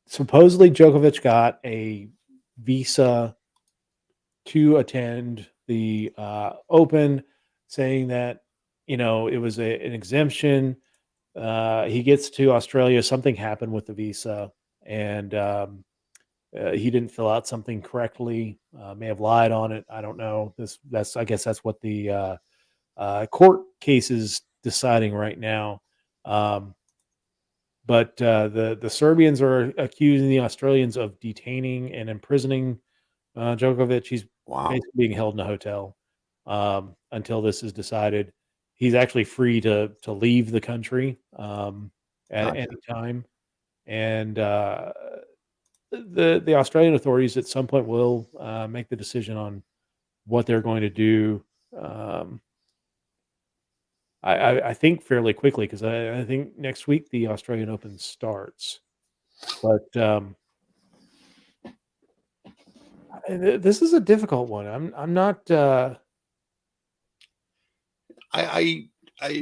Supposedly Djokovic got a visa to attend the Open, saying that it was an exemption. He gets to Australia, something happened with the visa, and he didn't fill out something correctly. May have lied on it. I don't know. I guess that's what the court case is deciding right now. But the Serbians are accusing the Australians of detaining and imprisoning Djokovic. He's basically being held in a hotel until this is decided. He's actually free to leave the country at any time, and the Australian authorities at some point will make the decision on what they're going to do. I think fairly quickly, because I think next week the Australian Open starts. But this is a difficult one. I'm not.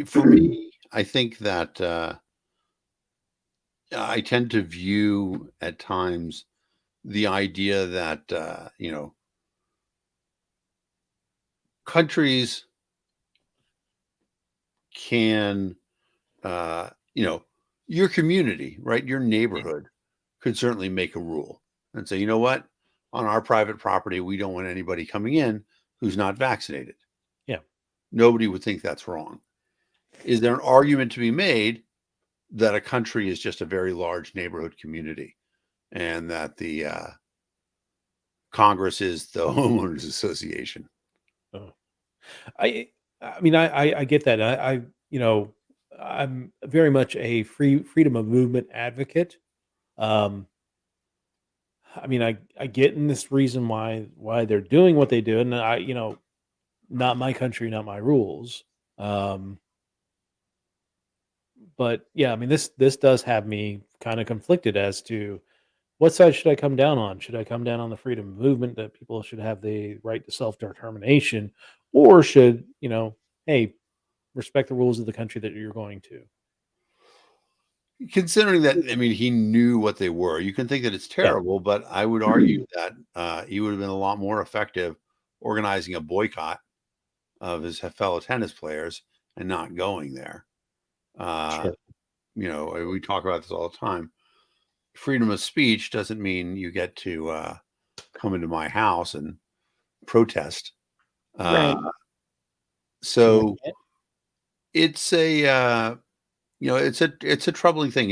For me, I think that I tend to view at times the idea that countries can, your community, right? Your neighborhood could certainly make a rule and say, you know what? On our private property, we don't want anybody coming in who's not vaccinated. Yeah. Nobody would think that's wrong. Is there an argument to be made that a country is just a very large neighborhood community and that the Congress is the homeowners association? Oh. I mean, I get that. I'm very much a freedom of movement advocate. I mean, I get in this reason why they're doing what they do, and not my country, not my rules. But yeah, I mean, this does have me kind of conflicted as to what side should I come down on. Should I come down on the freedom of movement, that people should have the right to self determination, or should hey, respect the rules of the country that you're going to? Considering that, I mean, he knew what they were. You can think that it's terrible, but I would argue that he would have been a lot more effective organizing a boycott of his fellow tennis players and not going there. Sure. We talk about this all the time. Freedom of speech doesn't mean you get to come into my house and protest. Right. So it's a it's a troubling thing.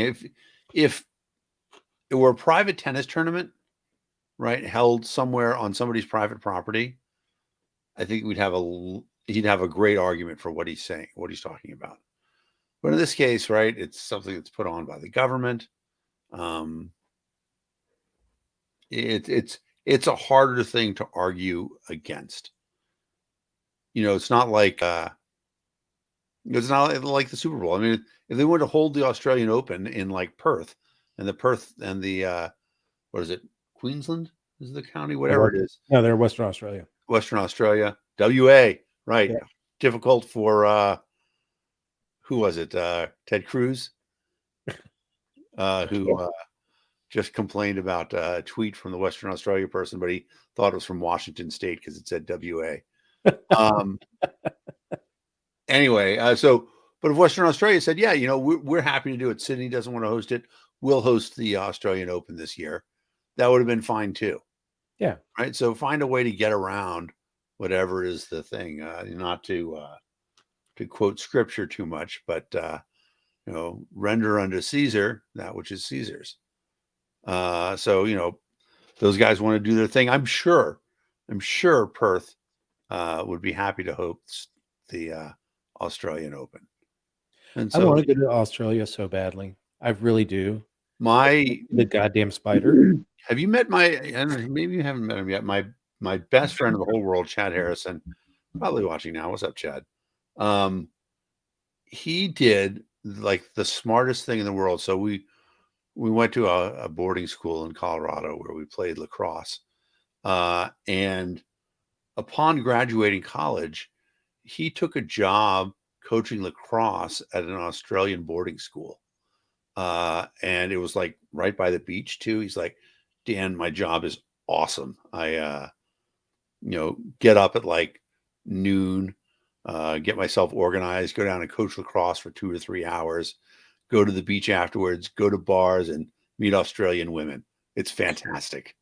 If it were a private tennis tournament, right, held somewhere on somebody's private property, I think he'd have a great argument for what he's saying, what he's talking about. But in this case, right, it's something that's put on by the government. It's a harder thing to argue against. It's not like the Super Bowl. I mean, if they wanted to hold the Australian Open in like Perth, and the what is it, Queensland is the county, whatever it is. No, they're Western Australia. Western Australia, WA, right? Yeah. Difficult for who was it? Ted Cruz, who just complained about a tweet from the Western Australia person, but he thought it was from Washington State because it said WA. Anyway, but if Western Australia said, yeah, we're happy to do it. Sydney doesn't want to host it. We'll host the Australian Open this year. That would have been fine too. Yeah. Right. So find a way to get around whatever is the thing, not to quote scripture too much, but render unto Caesar that which is Caesar's. So those guys want to do their thing. I'm sure Perth would be happy to host the Australian Open. And I so want to go to Australia so badly. I really do. the goddamn spider. Have you met I don't know, maybe you haven't met him yet. My best friend in the whole world, Chad Harrison, probably watching now. What's up, Chad? He did like the smartest thing in the world. So we went to a boarding school in Colorado where we played lacrosse. And upon graduating college, he took a job coaching lacrosse at an Australian boarding school. And it was like right by the beach too. He's like, Dan, my job is awesome. I, get up at like noon, get myself organized, go down and coach lacrosse for 2 or 3 hours, go to the beach afterwards, go to bars and meet Australian women. It's fantastic.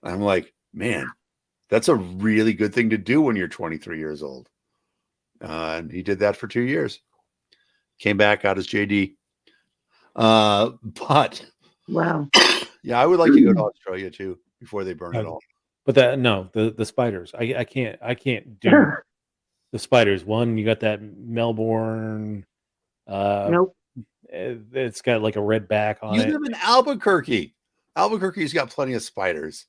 I'm like, man, that's a really good thing to do when you're 23 years old. And he did that for 2 years. Came back, got his JD. But wow. Yeah, I would like to go to Australia too before they burn it all. But the spiders. I can't do the spiders. One, you got that Melbourne. Nope. It's got like a red back on You it. live in Albuquerque. Albuquerque's got plenty of spiders.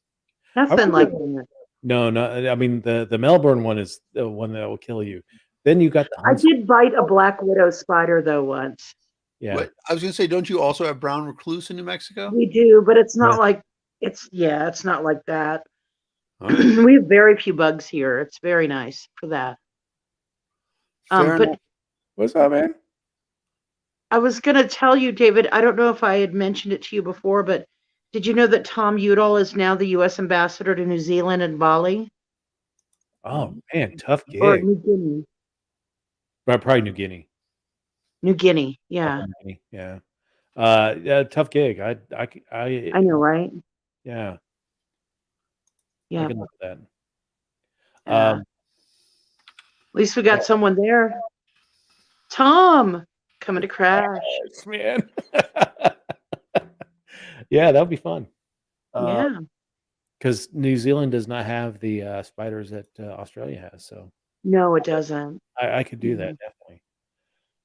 Nothing like that. No. I mean the Melbourne one is the one that will kill you. Then you got the. I did bite a black widow spider though once. Yeah. What? I was going to say, don't you also have brown recluse in New Mexico? We do, but it's not like it's not like that. Right. We have very few bugs here. It's very nice for that. But what's up, man? I was going to tell you, David, I don't know if I had mentioned it to you before, but did you know that Tom Udall is now the U.S. ambassador to New Zealand and Bali? Oh man, tough gig. Or New Guinea. Probably New Guinea. New Guinea, yeah. Yeah. Tough gig. I know, right? Yeah. Yeah. I can look at that. At least we got someone there. Tom coming to crash. Yes, man. Yeah, that would be fun. Yeah. Because New Zealand does not have the spiders that Australia has. So no, it doesn't. I could do that, definitely.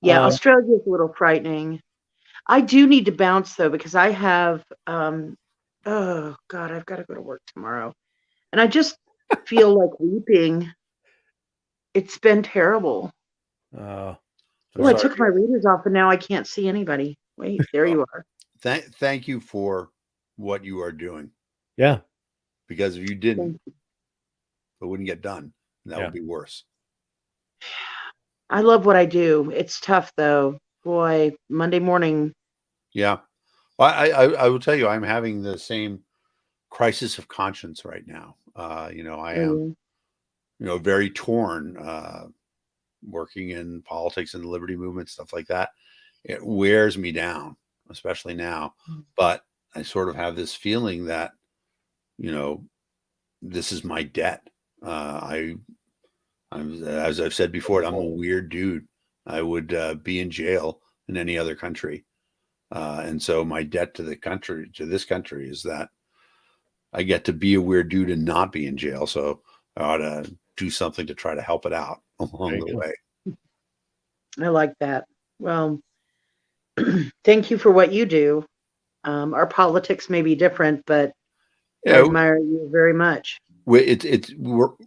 Yeah, Australia is a little frightening. I do need to bounce though, because I have oh God, I've got to go to work tomorrow. And I just feel like weeping. It's been terrible. I took my readers off and now I can't see anybody. Wait, there you are. Thank you for what you are doing. Yeah. Because if you didn't, it wouldn't get done. And that would be worse. I love what I do. It's tough though. Boy, Monday morning. Yeah. Well, I will tell you, I'm having the same crisis of conscience right now. I am, very torn, working in politics and the liberty movement, stuff like that. It wears me down, especially now. But I sort of have this feeling that, this is my debt. As I've said before, I'm a weird dude. I would be in jail in any other country. And so my debt to this country is that I get to be a weird dude and not be in jail. So I ought to do something to try to help it out along the way. I like that. Well, thank you for what you do. Our politics may be different, but I admire you very much. We're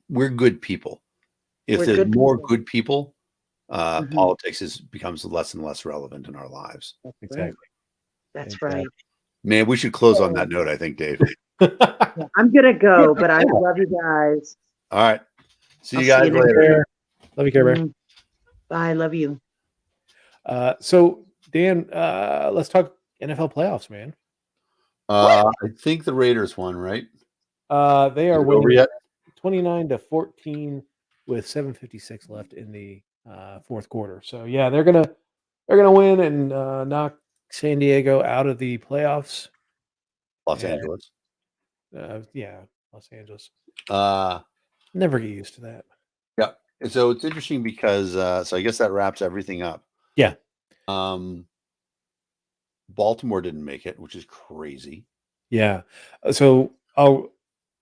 good people. If there's more good people, politics becomes less and less relevant in our lives. Exactly. That's right. Man, we should close on that note, I think, Dave. I'm gonna go, but I love you guys. All right. See you guys later. Love you, Care Bear. Bye. Love you. So Dan, let's talk NFL playoffs, man. I think the Raiders won, right? They are winning 29-14 with 7:56 left in the fourth quarter. So yeah, they're gonna win and knock San Diego out of the playoffs. Los Angeles. Los Angeles. Never get used to that. Yeah. So it's interesting because so I guess that wraps everything up. Yeah. Baltimore didn't make it, which is crazy. Yeah. So I'll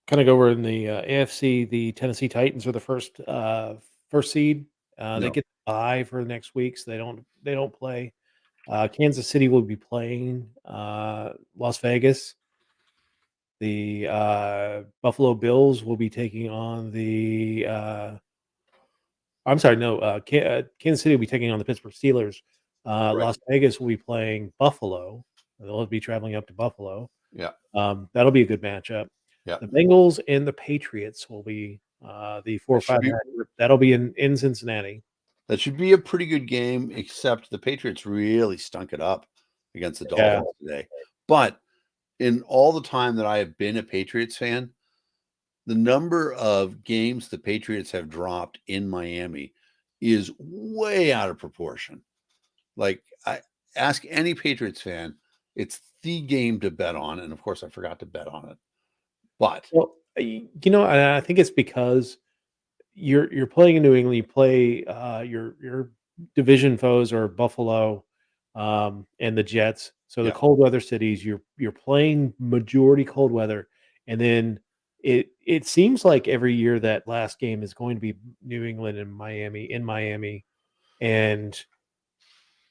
kind of go over in the AFC. The Tennessee Titans are the first seed. They No, get the bye for next week, so they don't play. Kansas City will be playing Las Vegas. The Buffalo Bills will be taking on the. I'm sorry, no. Kansas City will be taking on the Pittsburgh Steelers. right? Las Vegas will be playing Buffalo. They'll be traveling up to Buffalo. Yeah, That'll be a good matchup. yeah. The Bengals and the Patriots will be the 4 or That should 5 be matchup. That'll be in Cincinnati. that should be a pretty good game. Except the Patriots really stunk it up against the Yeah. Dolphins today. But in all the time that I have been a Patriots fan, the number of games the Patriots have dropped in Miami is way out of proportion. Like, I ask any Patriots fan, it's the game to bet on. And of course, I forgot to bet on it. But Well, I think it's because you're playing in New England. You play your division foes are Buffalo and the Jets. So the yeah, cold weather cities. You're playing majority cold weather, and then it seems like every year that last game is going to be New England and Miami in Miami, and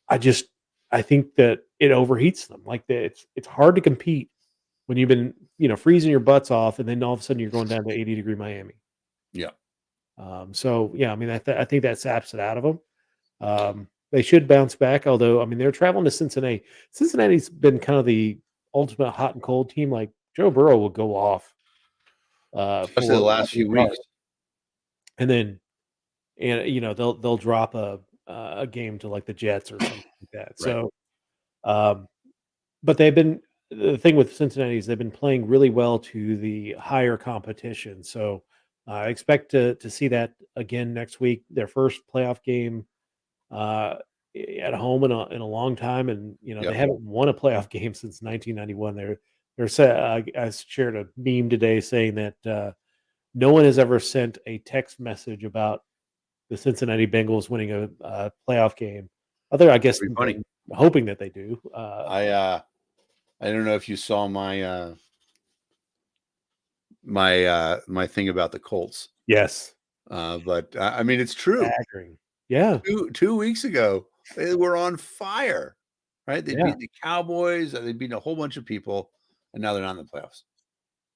I just I think that it overheats them. Like it's hard to compete when you've been freezing your butts off, and then all of a sudden you're going down to 80-degree Miami. yeah. So yeah, I mean, I think that saps it out of them. They should bounce back, although I mean they're traveling to Cincinnati. Cincinnati's been kind of the ultimate hot and cold team. Like Joe Burrow will go off Especially the for last few yards, weeks. and then they'll drop a game to like the Jets or something like that. Right. So, um, but the thing with Cincinnati is they've been playing really well to the higher competition. So I expect to see that again next week. Their first playoff game uh, at home in a long time, and Yeah. they haven't won a playoff game since 1991. I shared a meme today saying that no one has ever sent a text message about the Cincinnati Bengals winning a playoff game. Other, I guess, Pretty funny. hoping that they do. I don't know if you saw my thing about the Colts. Yes, But I mean, it's true. staggering. Yeah, 2 weeks ago, they were on fire, right? They yeah, beat the Cowboys, they beat a whole bunch of people, and now they're not in the playoffs.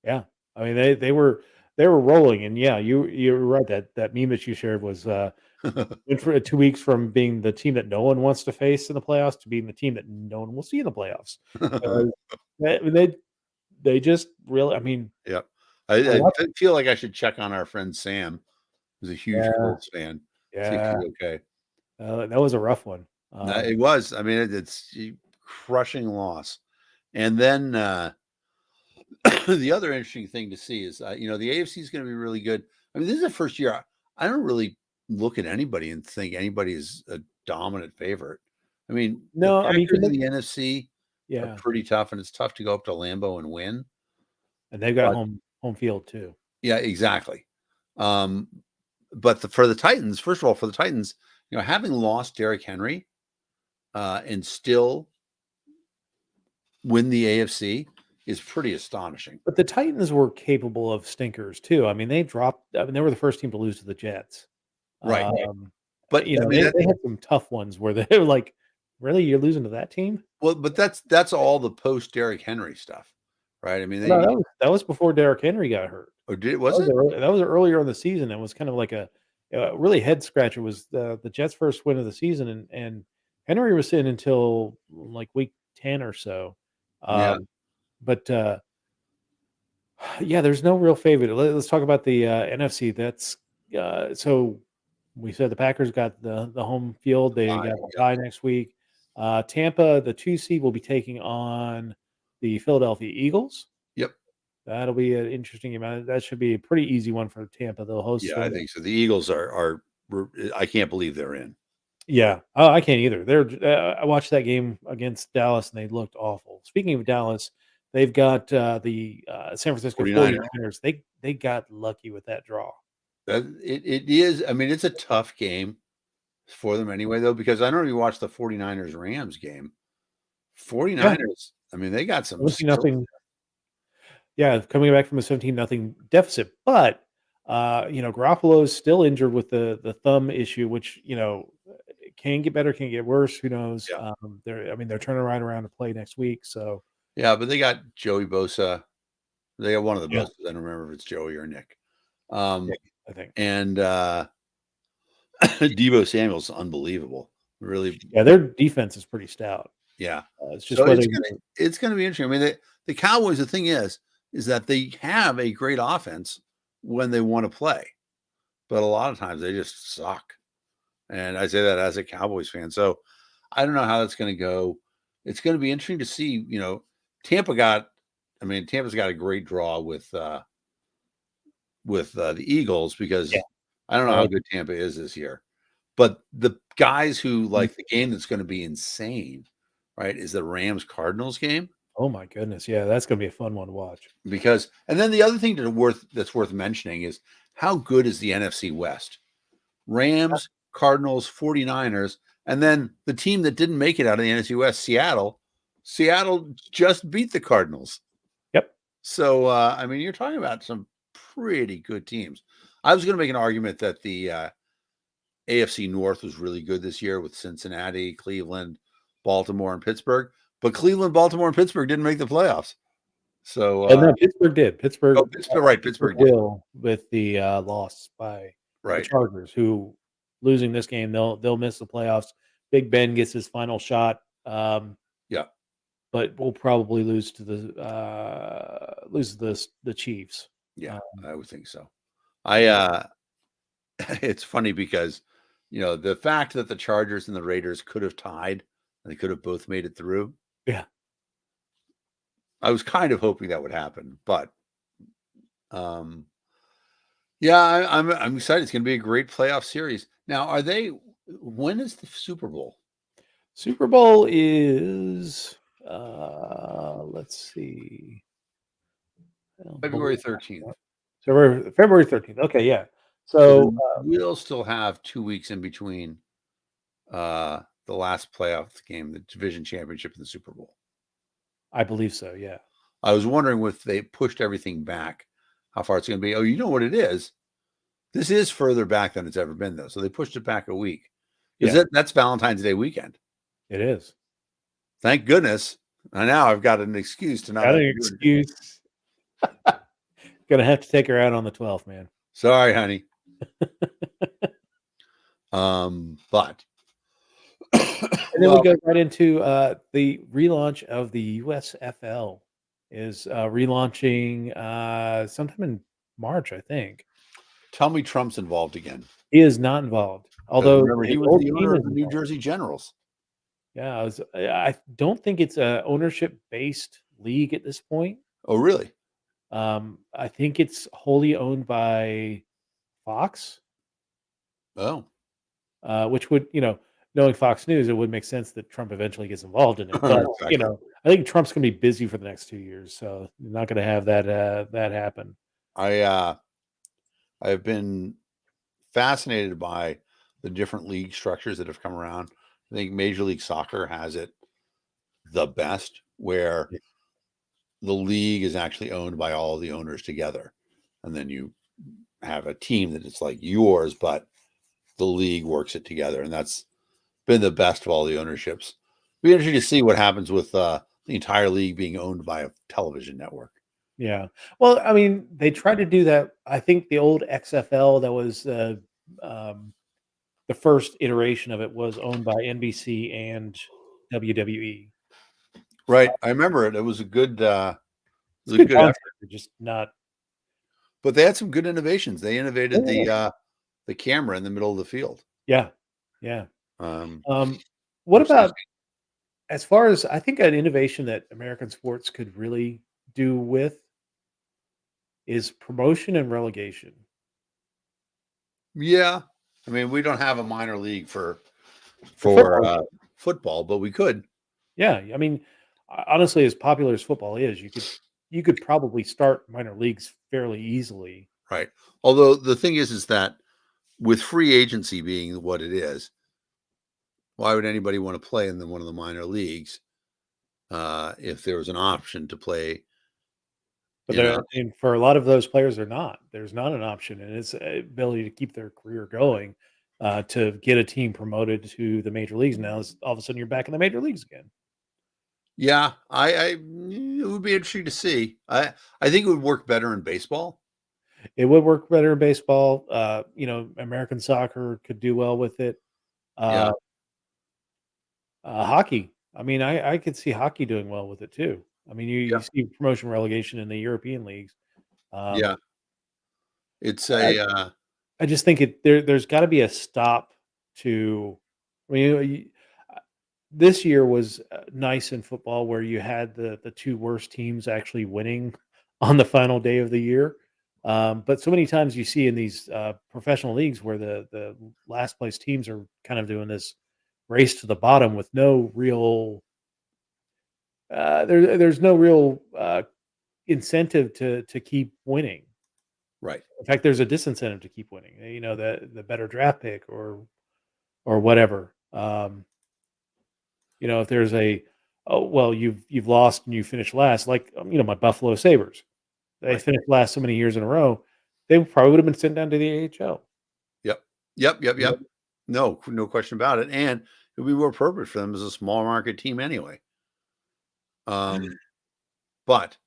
yeah. I mean, they were rolling, and yeah, you're right. That meme that you shared was went for 2 weeks from being the team that no one wants to face in the playoffs to being the team that no one will see in the playoffs. Uh, they just really, I mean, Yep. I I watched, feel like I should check on our friend Sam, who's a huge yeah, Colts fan, see if yeah, he's okay. that was a rough one. It was. I mean, it's a crushing loss. And then the other interesting thing to see is, the AFC is going to be really good. I mean, this is the first year I don't really look at anybody and think anybody is a dominant favorite. I mean, the No, I mean, you can Packers in look, the NFC are yeah, pretty tough, and it's tough to go up to Lambeau and win. and they've got But home field too. yeah, exactly. Um, but for the Titans, first of all, for the Titans, having lost Derrick Henry and still win the AFC is pretty astonishing. But the Titans were capable of stinkers too. I mean, they were the first team to lose to the Jets. Right. Um, But I mean, they had some tough ones where they were like, "Really, you're losing to that team?" but that's all the post Derrick Henry stuff, right? I mean, No, that was before Derrick Henry got hurt. Was it? That was earlier in the season. It was kind of like a really head scratcher. It was the Jets' first win of the season, and Henry was in until like week 10 or so. Yeah. But yeah, there's no real favorite. Let's talk about the NFC. That's so we said the Packers got the home field. They got a bye next week. Tampa, the 2 seed, will be taking on the Philadelphia Eagles. Yep. That'll be an interesting amount. That should be a pretty easy one for Tampa. They'll host. Yeah, I think so. The Eagles are I can't believe they're in. Yeah, oh, I can't either. I watched that game against Dallas, and they looked awful. Speaking of Dallas, they've got the San Francisco 49ers. 49ers. They got lucky with that draw. It is. I mean, it's a tough game for them anyway, though, because I don't know if you watched the 49ers Rams game. 49ers. I mean, they got some 17-0. Yeah, coming back from a 17-0 deficit, but Garoppolo is still injured with the thumb issue, which it can get better, can get worse. Who knows? Yeah. They're turning right around to play next week. So Yeah, but they got Joey Bosa. They got one of the Yeah. Bosas. I don't remember if it's Joey or Nick. I think. And Deebo Samuel's unbelievable. Really. Yeah, their defense is pretty stout. Yeah. It's just So whether it's going to be interesting. I mean, the Cowboys, the thing is that they have a great offense when they want to play, but a lot of times they just suck. And I say that as a Cowboys fan. So I don't know how that's going to go. It's going to be interesting to see, Tampa's got a great draw with the Eagles because I don't know how good Tampa is this year. But the guys who like the game that's going to be insane, right, is the Rams-Cardinals game. Oh my goodness. Yeah, that's going to be a fun one to watch. And then the other thing that's worth mentioning is how good is the NFC West? Rams, Cardinals, 49ers, and then the team that didn't make it out of the NFC West, Seattle. Seattle just beat the Cardinals. Yep. So, you're talking about some pretty good teams. I was going to make an argument that the AFC North was really good this year with Cincinnati, Cleveland, Baltimore, and Pittsburgh. But Cleveland, Baltimore, and Pittsburgh didn't make the playoffs. So no, Pittsburgh did. Pittsburgh will with the loss by the right. Chargers, who losing this game, they'll miss the playoffs. Big Ben gets his final shot. But we'll probably lose to the Chiefs. Yeah, I would think so. It's funny because the fact that the Chargers and the Raiders could have tied and they could have both made it through. Yeah. I was kind of hoping that would happen, but I'm excited. It's going to be a great playoff series. Now, when is the Super Bowl? Super Bowl is let's see. February 13th. February 13th. Okay, yeah. So we'll still have 2 weeks in between the last playoff game, the division championship, and the Super Bowl. I believe so, yeah. I was wondering if they pushed everything back, how far it's going to be. Oh, you know what it is? This is further back than it's ever been, though. So they pushed it back a week. That's Valentine's Day weekend. It is. Thank goodness. And now I've got an excuse to not. Got an excuse. Gonna have to take her out on the 12th, man. Sorry, honey. But and then we go right into the relaunch of the USFL is relaunching sometime in March, I think. Tell me Trump's involved again. He is not involved. Although remember, he was the owner of the New Jersey Generals. Yeah, I don't think it's a ownership-based league at this point. Oh, really? I think it's wholly owned by Fox. Oh. Which would, knowing Fox News, it would make sense that Trump eventually gets involved in it. But, exactly. I think Trump's going to be busy for the next 2 years, so you're not going to have that happen. I have been fascinated by the different league structures that have come around. I think Major League Soccer has it the best, where the league is actually owned by all of the owners together. And then you have a team that it's like yours, but the league works it together. And that's been the best of all the ownerships. It'll be interesting to see what happens with the entire league being owned by a television network. Yeah. Well, I mean, they tried to do that. I think the old XFL, that was the first iteration of it, was owned by NBC and WWE. Right. I remember it. It was a good, effort. Just not. But they had some good innovations. They innovated the camera in the middle of the field. Yeah. Yeah. What about, as far as, I think an innovation that American sports could really do with is promotion and relegation. Yeah. I mean, we don't have a minor league for football, but we could. Yeah. I mean, honestly, as popular as football is, you could probably start minor leagues fairly easily. Right. Although the thing is that with free agency being what it is, why would anybody want to play in one of the minor leagues if there was an option to play. But and for a lot of those players, there's not an option, and it's ability to keep their career going, to get a team promoted to the major leagues. Now, all of a sudden, you're back in the major leagues again. Yeah, it would be interesting to see. I think it would work better in baseball. It would work better in baseball. American soccer could do well with it. Yeah. Hockey. I mean, I could see hockey doing well with it too. I mean, you Yeah. see promotion relegation in the European leagues. Yeah. It's I just think there's got to be a stop to. I mean, this year was nice in football where you had the two worst teams actually winning on the final day of the year. But so many times you see in these professional leagues where the last place teams are kind of doing this race to the bottom with no real there's no real incentive to keep winning. right. In fact, there's a disincentive to keep winning. The better draft pick or whatever. If there's you've lost and you finished last, like my Buffalo Sabres. They Right. finished last so many years in a row, they probably would have been sent down to the AHL. Yep. No question about it. And it would be more appropriate for them as a small market team anyway. But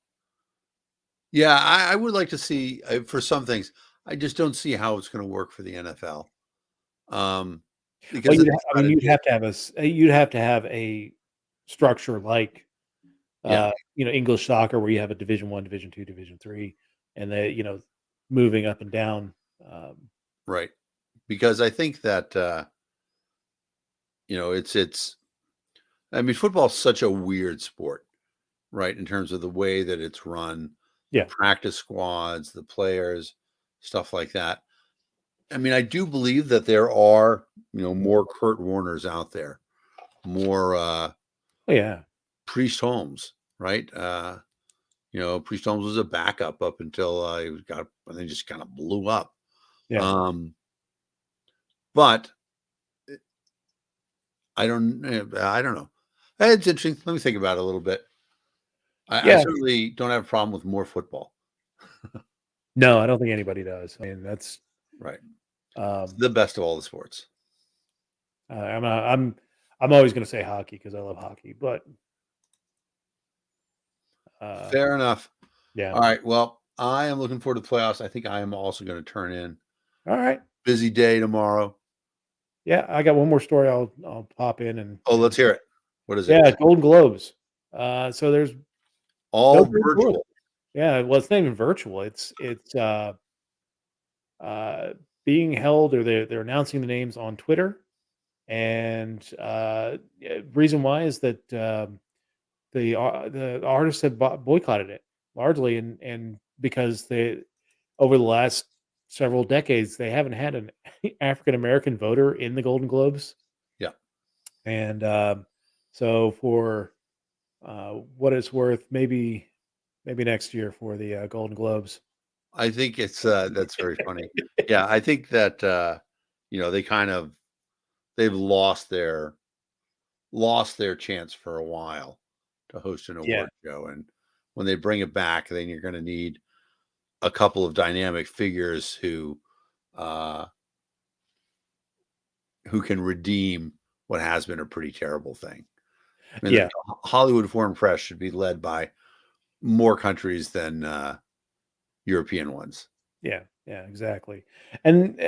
yeah, I would like to see for some things. I just don't see how it's going to work for the NFL. Because you'd have to have a structure like English soccer where you have a Division 1, Division 2, Division 3, and moving up and down. Right. Because I think that it's I mean, football is such a weird sport, right? In terms of the way that it's run, the practice squads, the players, stuff like that. I mean, I do believe that there are, more Kurt Warners out there, more Priest Holmes, right? Priest Holmes was a backup up until he got, and then just kind of blew up. Yeah. But I don't know. It's interesting. Let me think about it a little bit. I certainly don't have a problem with more football. No, I don't think anybody does. I mean, that's right. It's the best of all the sports. I'm always going to say hockey because I love hockey, but fair enough. Yeah. All right. Well, I am looking forward to the playoffs. I think I am also going to turn in. All right. Busy day tomorrow. Yeah, I got one more story. I'll pop in and. Oh, let's hear it. What is it? Yeah, Golden Globes. So there's all virtual. Yeah, well, it's not even virtual. It's being held, or they're announcing the names on Twitter, and reason why is that the artists have boycotted it largely, and because over the last several decades they haven't had an African American voter in the Golden Globes. Yeah, and so for what it's worth, maybe next year for the Golden Globes. I think it's that's very funny. Yeah, I think that they've lost their chance for a while to host an award show, and when they bring it back, then you're going to need a couple of dynamic figures who can redeem what has been a pretty terrible thing. I mean, the Hollywood Foreign Press should be led by more countries than European ones. Yeah, exactly. And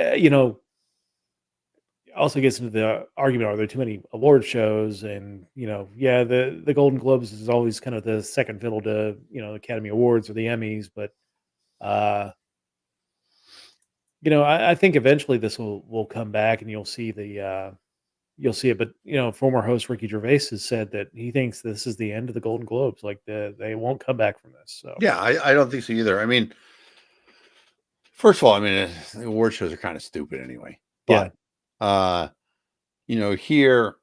also gets into the argument: are there too many award shows? And the Golden Globes is always kind of the second fiddle to Academy Awards or the Emmys, but I think eventually this will come back, and you'll see it. But former host Ricky Gervais has said that he thinks this is the end of the Golden Globes. Like they won't come back from this. So yeah, I don't think so either. I mean, first of all, the award shows are kind of stupid anyway. But here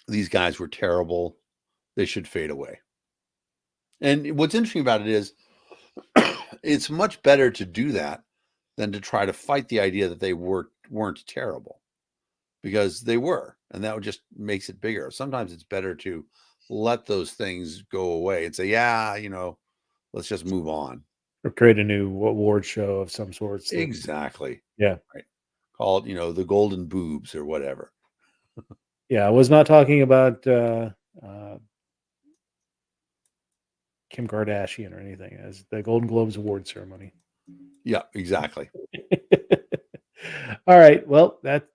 these guys were terrible. They should fade away. And what's interesting about it is it's much better to do that than to try to fight the idea that they weren't terrible, because they were, and that just makes it bigger. Sometimes it's better to let those things go away and say, yeah, let's just move on. Or create a new award show of some sorts. Exactly. Yeah. Right. Call it, the golden boobs or whatever. Yeah, I was not talking about Kim Kardashian or anything as the Golden Globes award ceremony. Yeah, exactly. All right. Well, that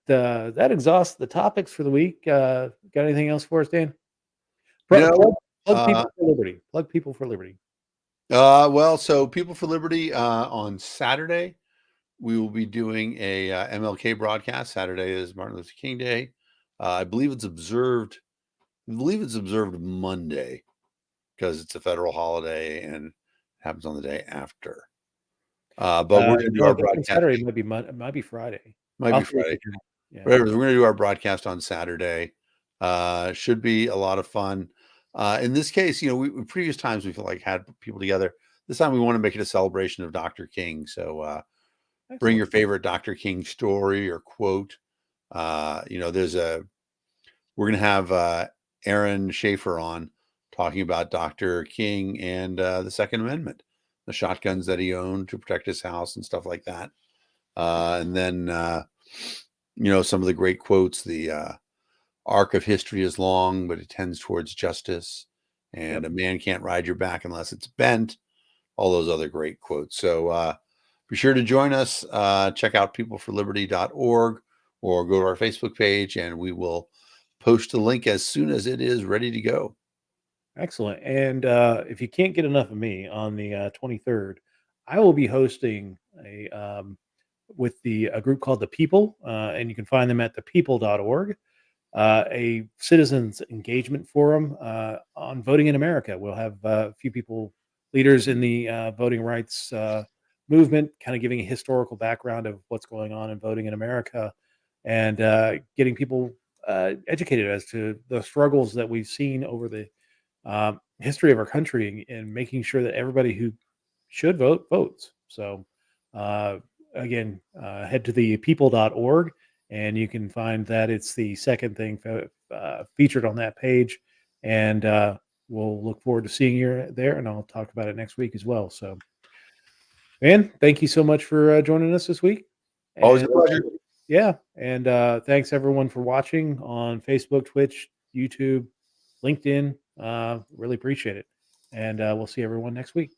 exhausts the topics for the week. Got anything else for us, Dan? Plug people for liberty. Plug people for liberty. Well, so People for Liberty on Saturday, we will be doing a MLK broadcast. Saturday is Martin Luther King Day. I believe it's observed Monday because it's a federal holiday and it happens on the day after. But we're going to do our broadcast. Saturday might be Friday. Might be Friday. Yeah. Whatever. We're going to do our broadcast on Saturday. Should be a lot of fun. In this case, we previous times we feel like had people together. This time we want to make it a celebration of Dr. King. So bring your favorite Dr. King story or quote. We're going to have Aaron Schaefer on talking about Dr. King and the Second Amendment, the shotguns that he owned to protect his house and stuff like that. And then, some of the great quotes, the arc of history is long, but it tends towards justice. And a man can't ride your back unless it's bent. All those other great quotes. So be sure to join us. Check out peopleforliberty.org or go to our Facebook page, and we will post the link as soon as it is ready to go. Excellent. And if you can't get enough of me, on the 23rd, I will be hosting with a group called The People, and you can find them at thepeople.org, a citizens engagement forum on voting in America. We'll have a few leaders in the voting rights movement, kind of giving a historical background of what's going on in voting in America, and getting people educated as to the struggles that we've seen over the history of our country, and making sure that everybody who should vote votes. So again, head to thepeople.org, and you can find that it's the second thing featured on that page. And we'll look forward to seeing you there, and I'll talk about it next week as well. So, man, thank you so much for joining us this week. Always a pleasure. Yeah. And thanks everyone for watching on Facebook, Twitch, YouTube, LinkedIn. Really appreciate it. And we'll see everyone next week.